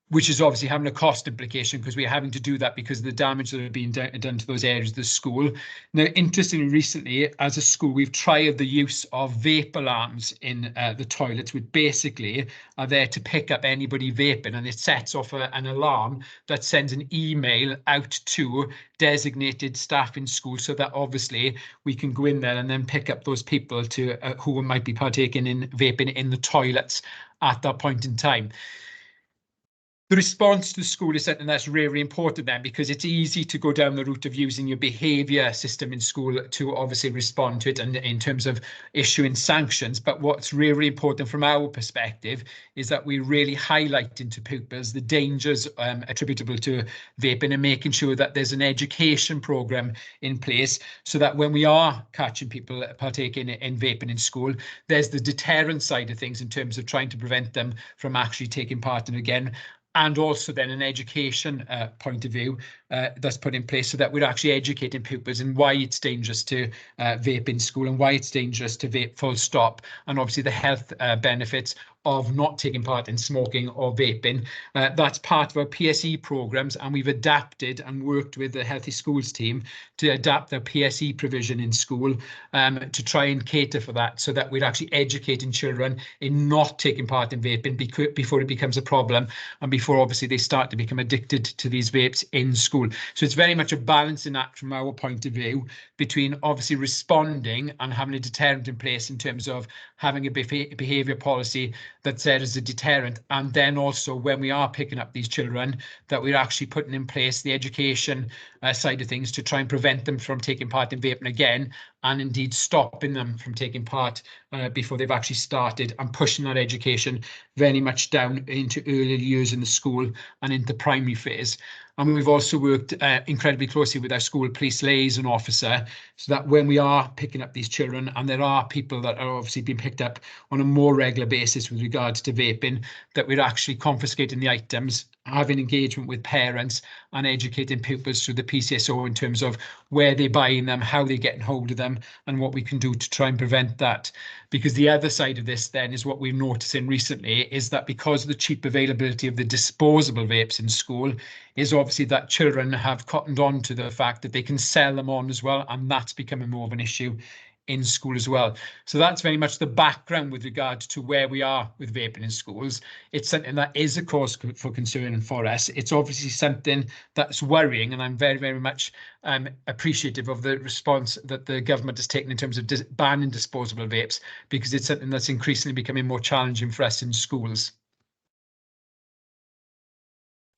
which is obviously having a cost implication because we're having to do that because of the damage that are being done to those areas of the school. Now, interestingly, recently, as a school, we've tried the use of vape alarms in the toilets, which basically are there to pick up anybody vaping, and it sets off an alarm that sends an email out to designated staff in school, so that obviously we can go in there and then pick up those people who might be partaking in vaping in the toilets at that point in time. The response to the school is something that's really important then, because it's easy to go down the route of using your behaviour system in school to obviously respond to it and in terms of issuing sanctions. But what's really important from our perspective is that we really highlight to pupils the dangers attributable to vaping, and making sure that there's an education programme in place so that when we are catching people partaking in vaping in school, there's the deterrent side of things in terms of trying to prevent them from actually taking part in it again. And also then an education point of view that's put in place so that we're actually educating pupils in why it's dangerous to vape in school and why it's dangerous to vape full stop, and obviously the health benefits of not taking part in smoking or vaping. That's part of our PSE programs, and we've adapted and worked with the Healthy Schools team to adapt their PSE provision in school to try and cater for that, so that we're actually educating children in not taking part in vaping before it becomes a problem and before obviously they start to become addicted to these vapes in school. school. So it's very much a balancing act from our point of view between obviously responding and having a deterrent in place in terms of having a behaviour policy that's there as a deterrent, and then also when we are picking up these children, that we're actually putting in place the education side of things to try and prevent them from taking part in vaping again, and indeed stopping them from taking part before they've actually started, and pushing that education very much down into early years in the school and into primary phase. And we've also worked incredibly closely with our school police liaison officer, so that when we are picking up these children, and there are people that are obviously being picked up on a more regular basis with regards to vaping, that we're actually confiscating the items, having engagement with parents and educating pupils through the PCSO in terms of where they're buying them, how they're getting hold of them, and what we can do to try and prevent that. Because the other side of this then is what we're noticing recently is that because of the cheap availability of the disposable vapes in school, is obviously that children have cottoned on to the fact that they can sell them on as well, and that's becoming more of an issue in school as well. So that's very much the background with regard to where we are with vaping in schools. It's something that is a cause for concern for us. It's obviously something that's worrying, and I'm very, very much appreciative of the response that the government has taken in terms of banning disposable vapes, because it's something that's increasingly becoming more challenging for us in schools.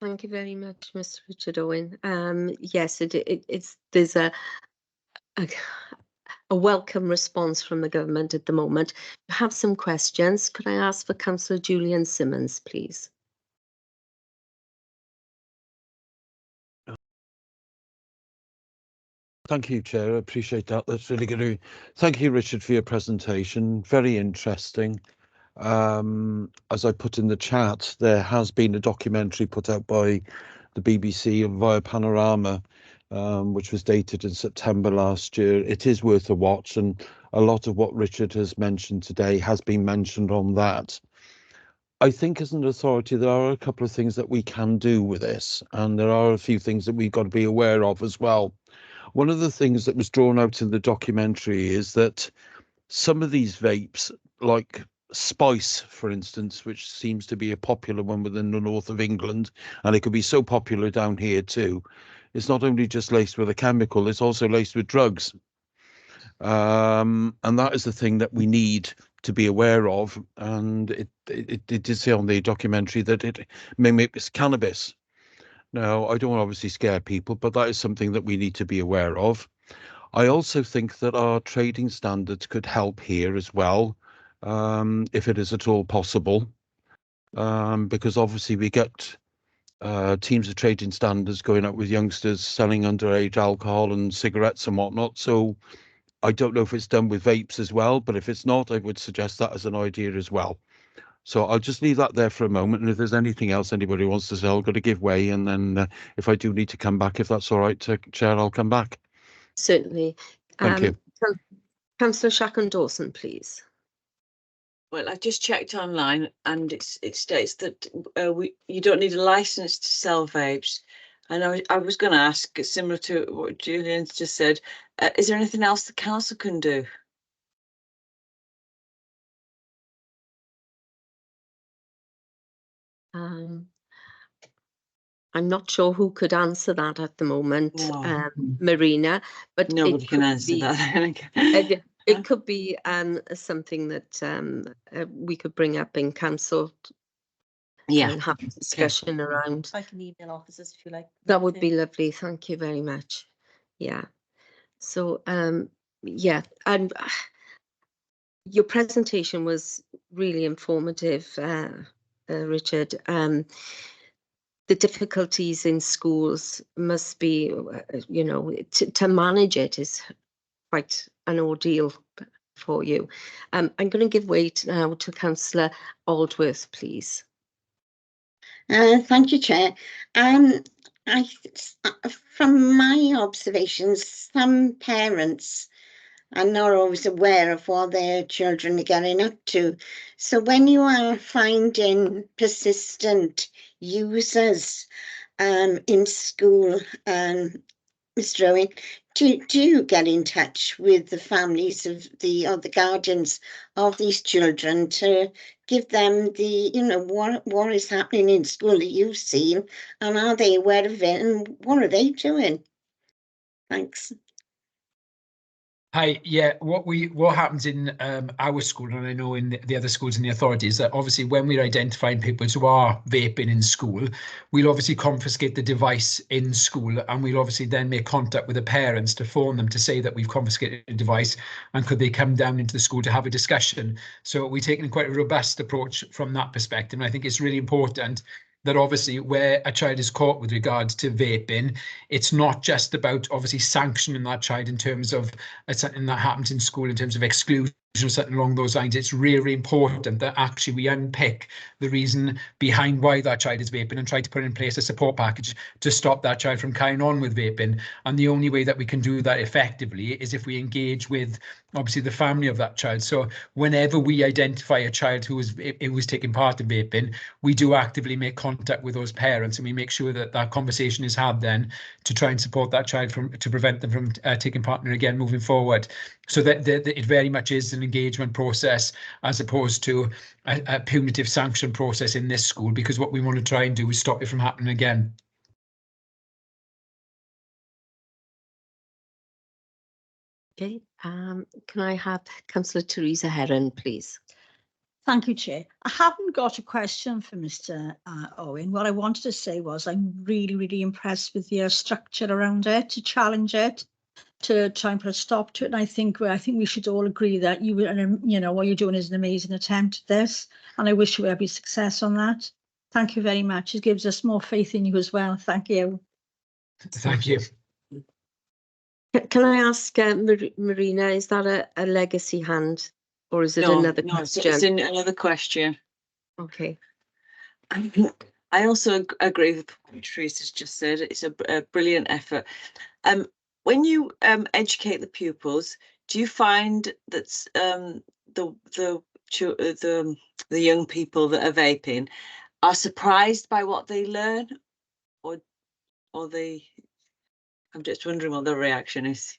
Thank you very much, Mr. Richard Owen. Yes, there's a welcome response from the government at the moment. I have some questions. Could I ask for Councillor Julian Simmons, please? Thank you, Chair. I appreciate that. That's really good. Thank you, Richard, for your presentation. Very interesting. As I put in the chat, there has been a documentary put out by the BBC via Panorama, which was dated in September last year. It is worth a watch, and a lot of what Richard has mentioned today has been mentioned on that. I think as an authority, there are a couple of things that we can do with this, and there are a few things that we've got to be aware of as well. One of the things that was drawn out in the documentary is that some of these vapes, like Spice, for instance, which seems to be a popular one within the north of England, and it could be so popular down here too, it's not only just laced with a chemical, it's also laced with drugs. And that is the thing that we need to be aware of. And it did say on the documentary that it mimics cannabis. Now, I don't want to obviously scare people, but that is something that we need to be aware of. I also think that our trading standards could help here as well, if it is at all possible, because obviously we get teams of trading standards going out with youngsters selling underage alcohol and cigarettes and whatnot. So I don't know if it's done with vapes as well, but if it's not, I would suggest that as an idea as well. So I'll just leave that there for a moment. And if there's anything else anybody wants to say, I've got to give way. And then if I do need to come back, if that's all right, Chair, I'll come back. Certainly. Thank you. Councillor Shackon Dawson, please. Well, I just checked online, and it states that you don't need a license to sell vapes. And I was going to ask, similar to what Julian's just said, is there anything else the council can do? I'm not sure who could answer that at the moment, Marina, but nobody can answer that. It could be something that we could bring up in council, and have a discussion around. I can email officers if you like. That would be lovely. Thank you very much. Yeah. So yeah, and your presentation was really informative, Richard. The difficulties in schools must be, you know, to manage it is quite an ordeal for you. I'm going to give way now to Councillor Aldworth, please. Thank you, Chair. From my observations, some parents are not always aware of what their children are getting up to. So when you are finding persistent users in school, Mr. Owen, do you get in touch with the families of the guardians of these children to give them the, what is happening in school that you've seen, and are they aware of it, and what are they doing? Thanks. Hi, yeah, what happens in our school, and I know in the other schools in the authority, is that obviously when we're identifying people who are vaping in school, we'll obviously confiscate the device in school, and we'll obviously then make contact with the parents to phone them to say that we've confiscated the device and could they come down into the school to have a discussion. So we're taking quite a robust approach from that perspective, and I think it's really important that obviously where a child is caught with regards to vaping, it's not just about obviously sanctioning that child in terms of something that happens in school in terms of exclusion or something along those lines. It's really important that actually we unpick the reason behind why that child is vaping and try to put in place a support package to stop that child from carrying on with vaping. And the only way that we can do that effectively is if we engage with obviously the family of that child. So whenever we identify a child who was taking part in vaping, we do actively make contact with those parents, and we make sure that that conversation is had then to try and support that child to prevent them from taking part in it again moving forward. So that it very much is an engagement process as opposed to a punitive sanction process in this school, because what we want to try and do is stop it from happening again. Okay, can I have Councillor Teresa Heron, please? Thank you, Chair. I haven't got a question for Mr. Owen. What I wanted to say was I'm really, really impressed with your structure around it, to challenge it, to try and put a stop to it. And I think we should all agree that what you're doing is an amazing attempt at this, and I wish you every success on that. Thank you very much. It gives us more faith in you as well. Thank you. Thank you. Can I ask Marina, is that a legacy hand, or is it another question? It's another question. Okay. I also agree with what Teresa's just said. It's a brilliant effort. When you educate the pupils, do you find that the young people that are vaping are surprised by what they learn, or they? I'm just wondering what their reaction is.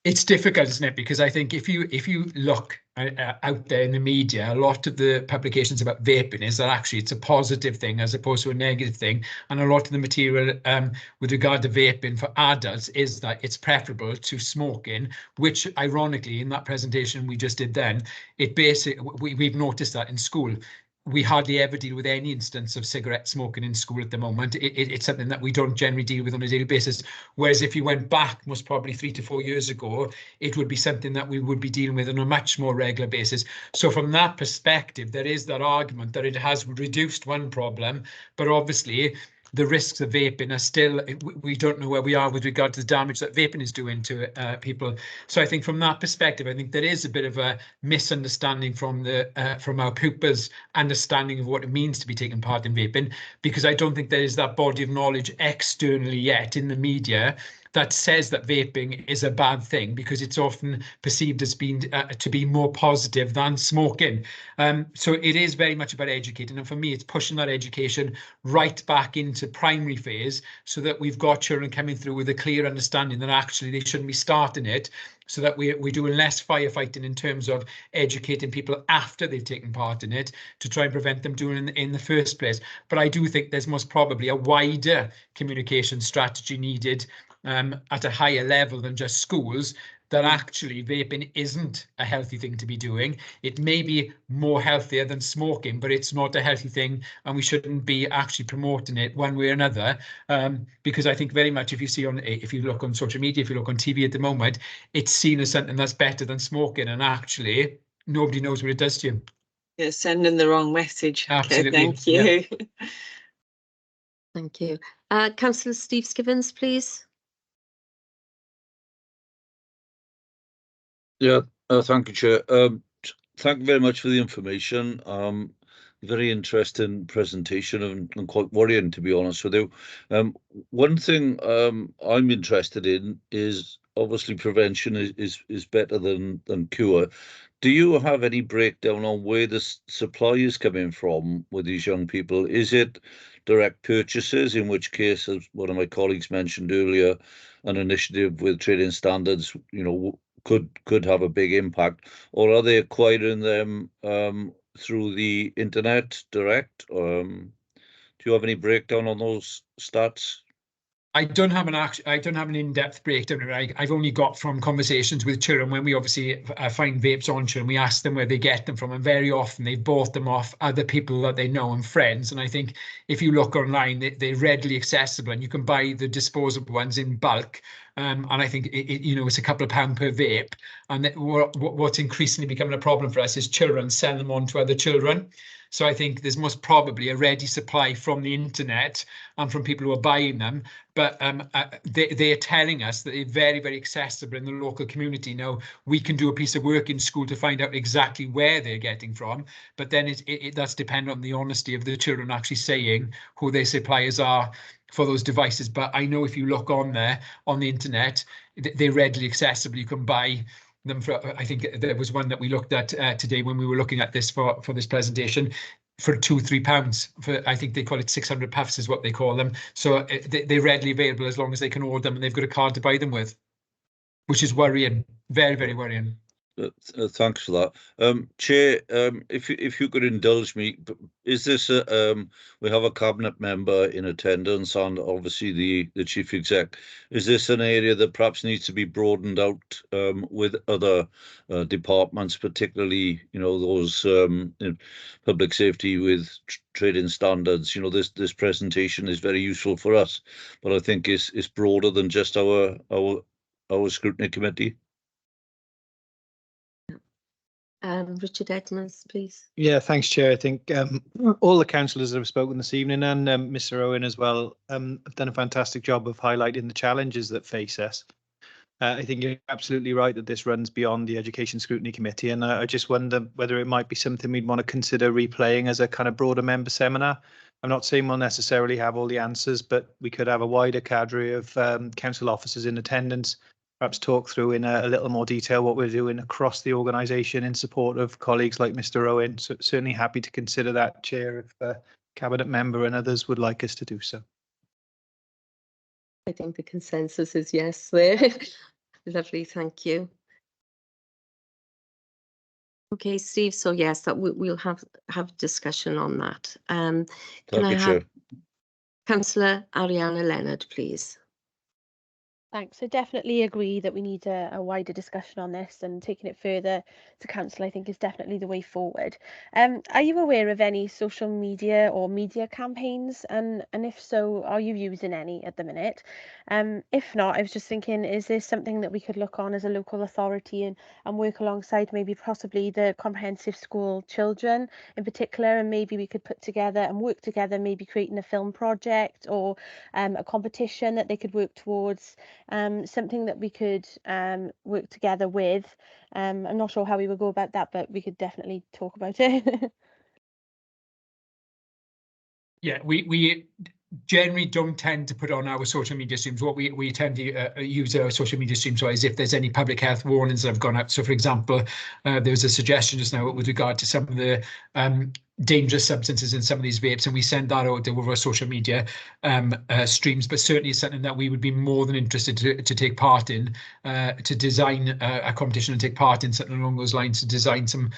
It's difficult, isn't it? Because I think if you look out there in the media, a lot of the publications about vaping is that actually it's a positive thing as opposed to a negative thing. And a lot of the material with regard to vaping for adults is that it's preferable to smoking, which ironically in that presentation we just did then, we've noticed that in school. We hardly ever deal with any instance of cigarette smoking in school at the moment. It's something that we don't generally deal with on a daily basis. Whereas if you went back most probably 3 to 4 years ago, it would be something that we would be dealing with on a much more regular basis. So from that perspective, there is that argument that it has reduced one problem, but obviously the risks of vaping are still, we don't know where we are with regard to the damage that vaping is doing to people. So I think from that perspective, I think there is a bit of a misunderstanding from our pupils' understanding of what it means to be taking part in vaping, because I don't think there is that body of knowledge externally yet in the media that says that vaping is a bad thing, because it's often perceived as being to be more positive than smoking. So it is very much about educating, and for me it's pushing that education right back into primary phase so that we've got children coming through with a clear understanding that actually they shouldn't be starting it, so that we're doing less firefighting in terms of educating people after they've taken part in it to try and prevent them doing it in the first place. But I do think there's most probably a wider communication strategy needed at a higher level than just schools, that actually vaping isn't a healthy thing to be doing. It may be more healthier than smoking, but it's not a healthy thing, and we shouldn't be actually promoting it one way or another. Because I think very much if you look on social media, if you look on TV at the moment, it's seen as something that's better than smoking, and actually nobody knows what it does to you. You're sending the wrong message. Absolutely. Okay, thank you. Yeah. Thank you. Councillor Steve Skivens, please. Yeah, thank you, Chair. Thank you very much for the information. Very interesting presentation and quite worrying, to be honest with you. One thing I'm interested in is obviously prevention is better than cure. Do you have any breakdown on where the supply is coming from with these young people? Is it direct purchases, in which case, as one of my colleagues mentioned earlier, an initiative with trading standards, could have a big impact, or are they acquiring them through the internet direct? Do you have any breakdown on those stats? I don't have an in-depth breakdown. I've only got from conversations with children when we obviously find vapes on children. We ask them where they get them from, and very often they've bought them off other people that they know and friends. And I think if you look online, they're readily accessible, and you can buy the disposable ones in bulk. And I think it's a couple of pounds per vape. And what's increasingly becoming a problem for us is children selling them on to other children. So I think there's most probably a ready supply from the internet and from people who are buying them. But they are telling us that they're very, very accessible in the local community. Now, we can do a piece of work in school to find out exactly where they're getting from, but then that's dependent on the honesty of the children actually saying who their suppliers are for those devices. But I know if you look on there, on the internet, they're readily accessible. You can buy them for, I think there was one that we looked at today when we were looking at this for this presentation, for £2-3 for, I think they call it 600 puffs is what they call them. So they're readily available as long as they can order them and they've got a card to buy them with, which is worrying, very, very worrying. Thanks for that. Chair, if you could indulge me, is this we have a cabinet member in attendance and obviously the chief exec. Is this an area that perhaps needs to be broadened out with other departments, particularly those in public safety with trading standards? This presentation is very useful for us, but I think it's broader than just our scrutiny committee. Richard Edmonds, please. Yeah, thanks, Chair. I think all the councillors that have spoken this evening and Mr. Owen as well have done a fantastic job of highlighting the challenges that face us. I think you're absolutely right that this runs beyond the Education Scrutiny Committee, and I just wonder whether it might be something we'd want to consider replaying as a kind of broader member seminar. I'm not saying we'll necessarily have all the answers, but we could have a wider cadre of council officers in attendance, perhaps talk through in a little more detail what we're doing across the organisation in support of colleagues like Mr. Owen. So certainly happy to consider that, Chair, if a Cabinet member and others would like us to do so. I think the consensus is yes there. Lovely, thank you. Okay, Steve, so yes, that we'll have discussion on that. Can I have Councillor Ariana Leonard, please? Thanks. I definitely agree that we need a wider discussion on this, and taking it further to council, I think, is definitely the way forward. Are you aware of any social media or media campaigns? And if so, are you using any at the minute? If not, I was just thinking, is this something that we could look on as a local authority and work alongside maybe possibly the comprehensive school children in particular, and maybe we could put together and work together, maybe creating a film project or a competition that they could work towards. Something that we could work together with. I'm not sure how we would go about that, but we could definitely talk about it. Yeah, we generally don't tend to put on our social media streams. What we tend to use our social media streams for is if there's any public health warnings that have gone out. So, for example, there was a suggestion just now with regard to some of the dangerous substances in some of these vapes, and we send that out over our social media streams. But certainly it's something that we would be more than interested to take part in, to design a competition and take part in something along those lines, to design some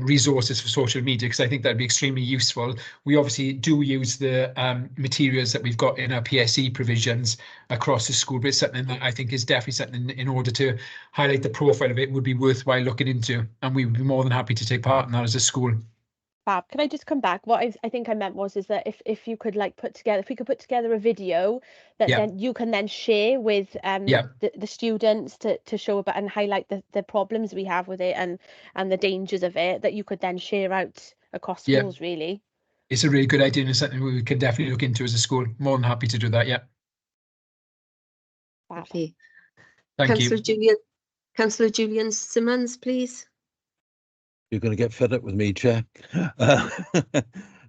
resources for social media, because I think that'd be extremely useful. We obviously do use the materials that we've got in our PSE provisions across the school, but it's something that I think is definitely something in order to highlight the profile of it would be worthwhile looking into, and we would be more than happy to take part in that as a school. Fab. Can I just come back? What I think I meant was that if you could if we could put together a video that then you can then share with the students to show about and highlight the problems we have with it and the dangers of it, that you could then share out across schools, really. It's a really good idea and something we can definitely look into as a school. More than happy to do that, yeah. Okay. Thank you. Councillor Julian Simmons, please. You're going to get fed up with me, Chair.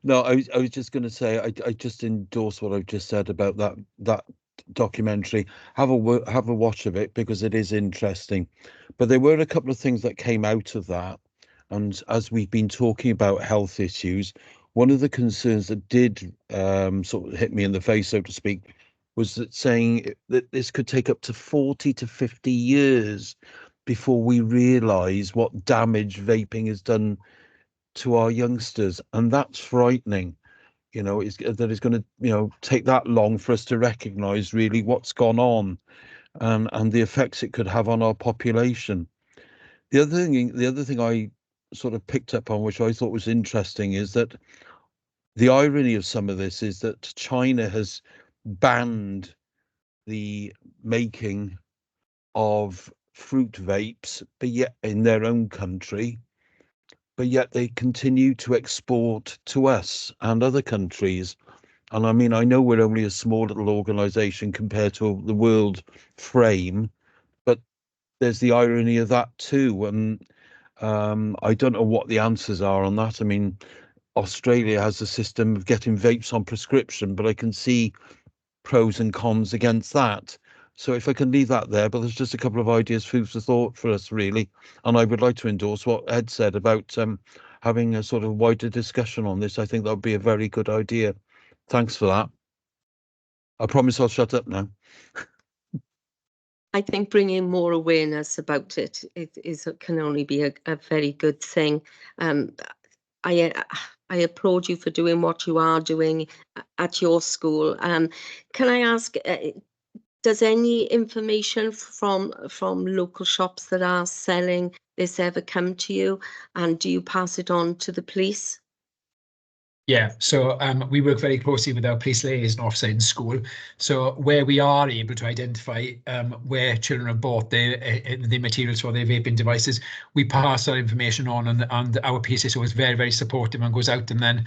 No, I was just going to say I just endorse what I've just said about that documentary. Have a watch of it because it is interesting. But there were a couple of things that came out of that, and as we've been talking about health issues, one of the concerns that did sort of hit me in the face, so to speak, was that saying that this could take up to 40 to 50 years before we realise what damage vaping has done to our youngsters, and that's frightening. You know, that it's going to, you know, take that long for us to recognise really what's gone on, and the effects it could have on our population. The other thing I sort of picked up on, which I thought was interesting, is that the irony of some of this is that China has banned the making of fruit vapes, but yet in their own country, but yet they continue to export to us and other countries. And I mean, I know we're only a small little organization compared to the world frame, but there's the irony of that too. And I don't know what the answers are on that. I mean, Australia has a system of getting vapes on prescription, but I can see pros and cons against that. So if I can leave that there, but there's just a couple of ideas, food for thought for us really. And I would like to endorse what Ed said about having a sort of wider discussion on this. I think that would be a very good idea. Thanks for that. I promise I'll shut up now. I think bringing more awareness about it can only be a very good thing. I applaud you for doing what you are doing at your school. Can I ask, does any information from local shops that are selling this ever come to you, and do you pass it on to the police? Yeah, so we work very closely with our police liaison officer in school. So where we are able to identify where children have bought the materials for their vaping devices, we pass that information on, and our PSSO is very, very supportive and goes out and then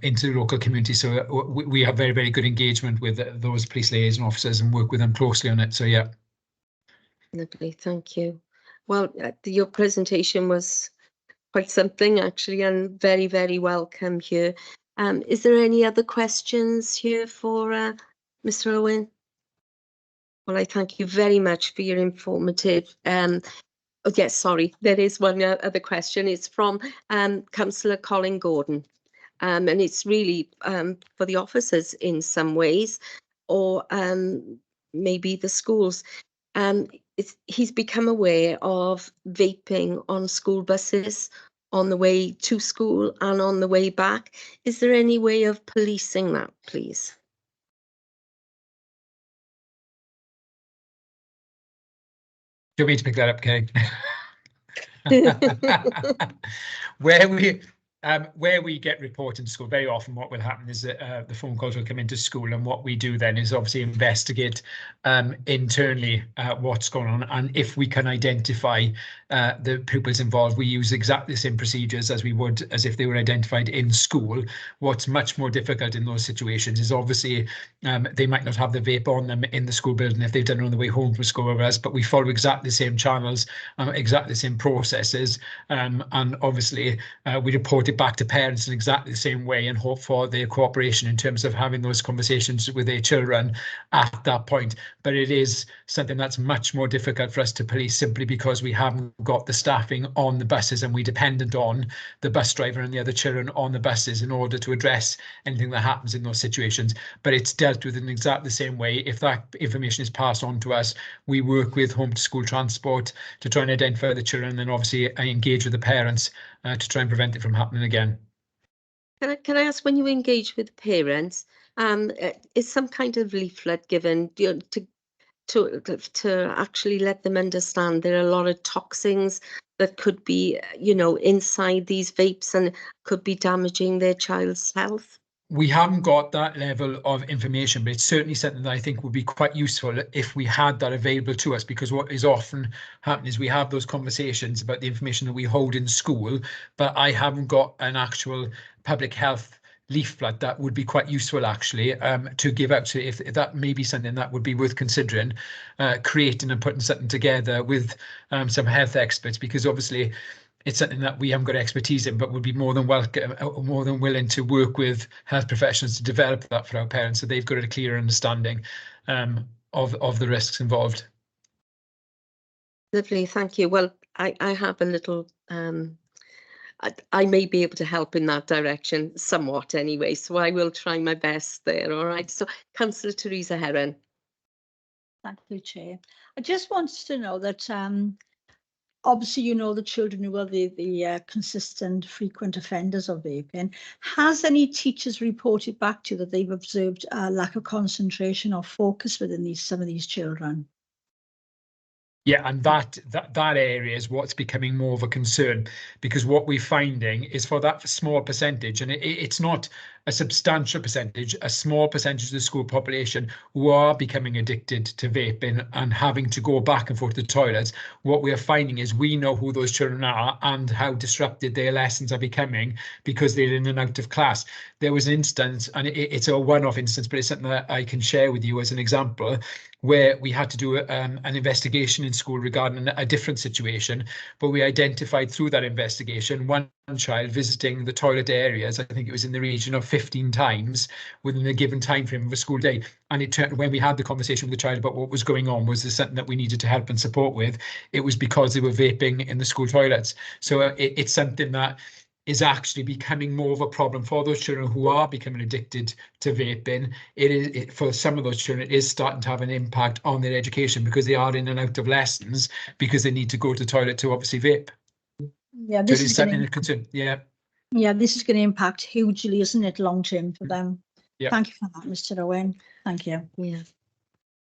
into the local community. So we have very, very good engagement with those police liaison officers and work with them closely on it. So yeah. Lovely, thank you. Well, your presentation was quite something actually, and very, very welcome here. Is there any other questions here for Mr. Owen? Well, I thank you very much for your informative. Oh yes, sorry, there is one other question. It's from Councillor Colin Gordon, and it's really for the officers in some ways, or maybe the schools. He's become aware of vaping on school buses on the way to school and on the way back. Is there any way of policing that, please? Do you want me to pick that up, Kay? Where we get reports in school, very often what will happen is that the phone calls will come into school, and what we do then is obviously investigate internally what's going on, and if we can identify the pupils involved, we use exactly the same procedures as we would as if they were identified in school. What's much more difficult in those situations is obviously they might not have the vape on them in the school building if they've done it on the way home from school with us, but we follow exactly the same channels, exactly the same processes, and obviously we report it back to parents in exactly the same way and hope for their cooperation in terms of having those conversations with their children at that point. But it is something that's much more difficult for us to police, simply because we haven't got the staffing on the buses, and we're dependent on the bus driver and the other children on the buses in order to address anything that happens in those situations. But it's dealt with in exactly the same way. If that information is passed on to us, we work with home to school transport to try and identify the children, and then obviously engage with the parents to try and prevent it from happening again. Can I ask, when you engage with parents, is some kind of leaflet given, you know, to actually let them understand there are a lot of toxins that could be, you know, inside these vapes and could be damaging their child's health? We haven't got that level of information, but it's certainly something that I think would be quite useful if we had that available to us, because what is often happening is we have those conversations about the information that we hold in school, but I haven't got an actual public health leaflet that would be quite useful actually to give out. So if that may be something that would be worth considering, creating and putting something together with some health experts, because obviously it's something that we haven't got expertise in, but would be more than welcome, more than willing to work with health professionals to develop that for our parents, so they've got a clear understanding of the risks involved. Lovely, thank you. Well, I have a little, I may be able to help in that direction somewhat anyway, so I will try my best there. All right, so Councillor Teresa Heron. Thank you, Chair. I just wanted to know that obviously, you know, the children who are the consistent, frequent offenders of vaping. Has any teachers reported back to you that they've observed a lack of concentration or focus within some of these children? Yeah, and that area is what's becoming more of a concern, because what we're finding is for that small percentage, and it's not a substantial percentage, a small percentage of the school population who are becoming addicted to vaping and having to go back and forth to the toilets. What we are finding is we know who those children are and how disrupted their lessons are becoming because they're in and out of class. There was an instance, and it's a one-off instance, but it's something that I can share with you as an example, where we had to do an investigation in school regarding a different situation, but we identified through that investigation one child visiting the toilet areas, I think it was in the region of 15 times within a given time frame of a school day. And it turned, when we had the conversation with the child about what was going on, was this something that we needed to help and support with? It was because they were vaping in the school toilets. So it's something that is actually becoming more of a problem for those children who are becoming addicted to vaping. For some of those children, it is starting to have an impact on their education because they are in and out of lessons because they need to go to the toilet to obviously vape. Yeah, this is something that concern. Yeah. Yeah, this is going to impact hugely, isn't it, long term for them? Yeah. Thank you for that, Mr. Owen. Thank you. Yeah.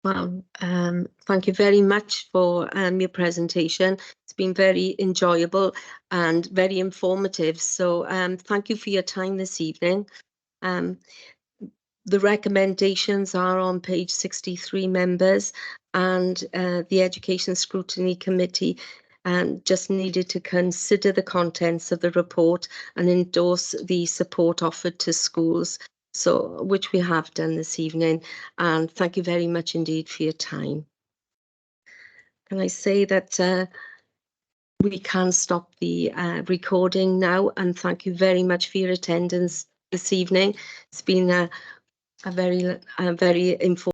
Well, thank you very much for your presentation. It's been very enjoyable and very informative. So thank you for your time this evening. The recommendations are on page 63, members, and the Education Scrutiny Committee just needed to consider the contents of the report and endorse the support offered to schools, so which we have done this evening. And thank you very much indeed for your time. Can I say that we can stop the recording now, and thank you very much for your attendance this evening. It's been a very informative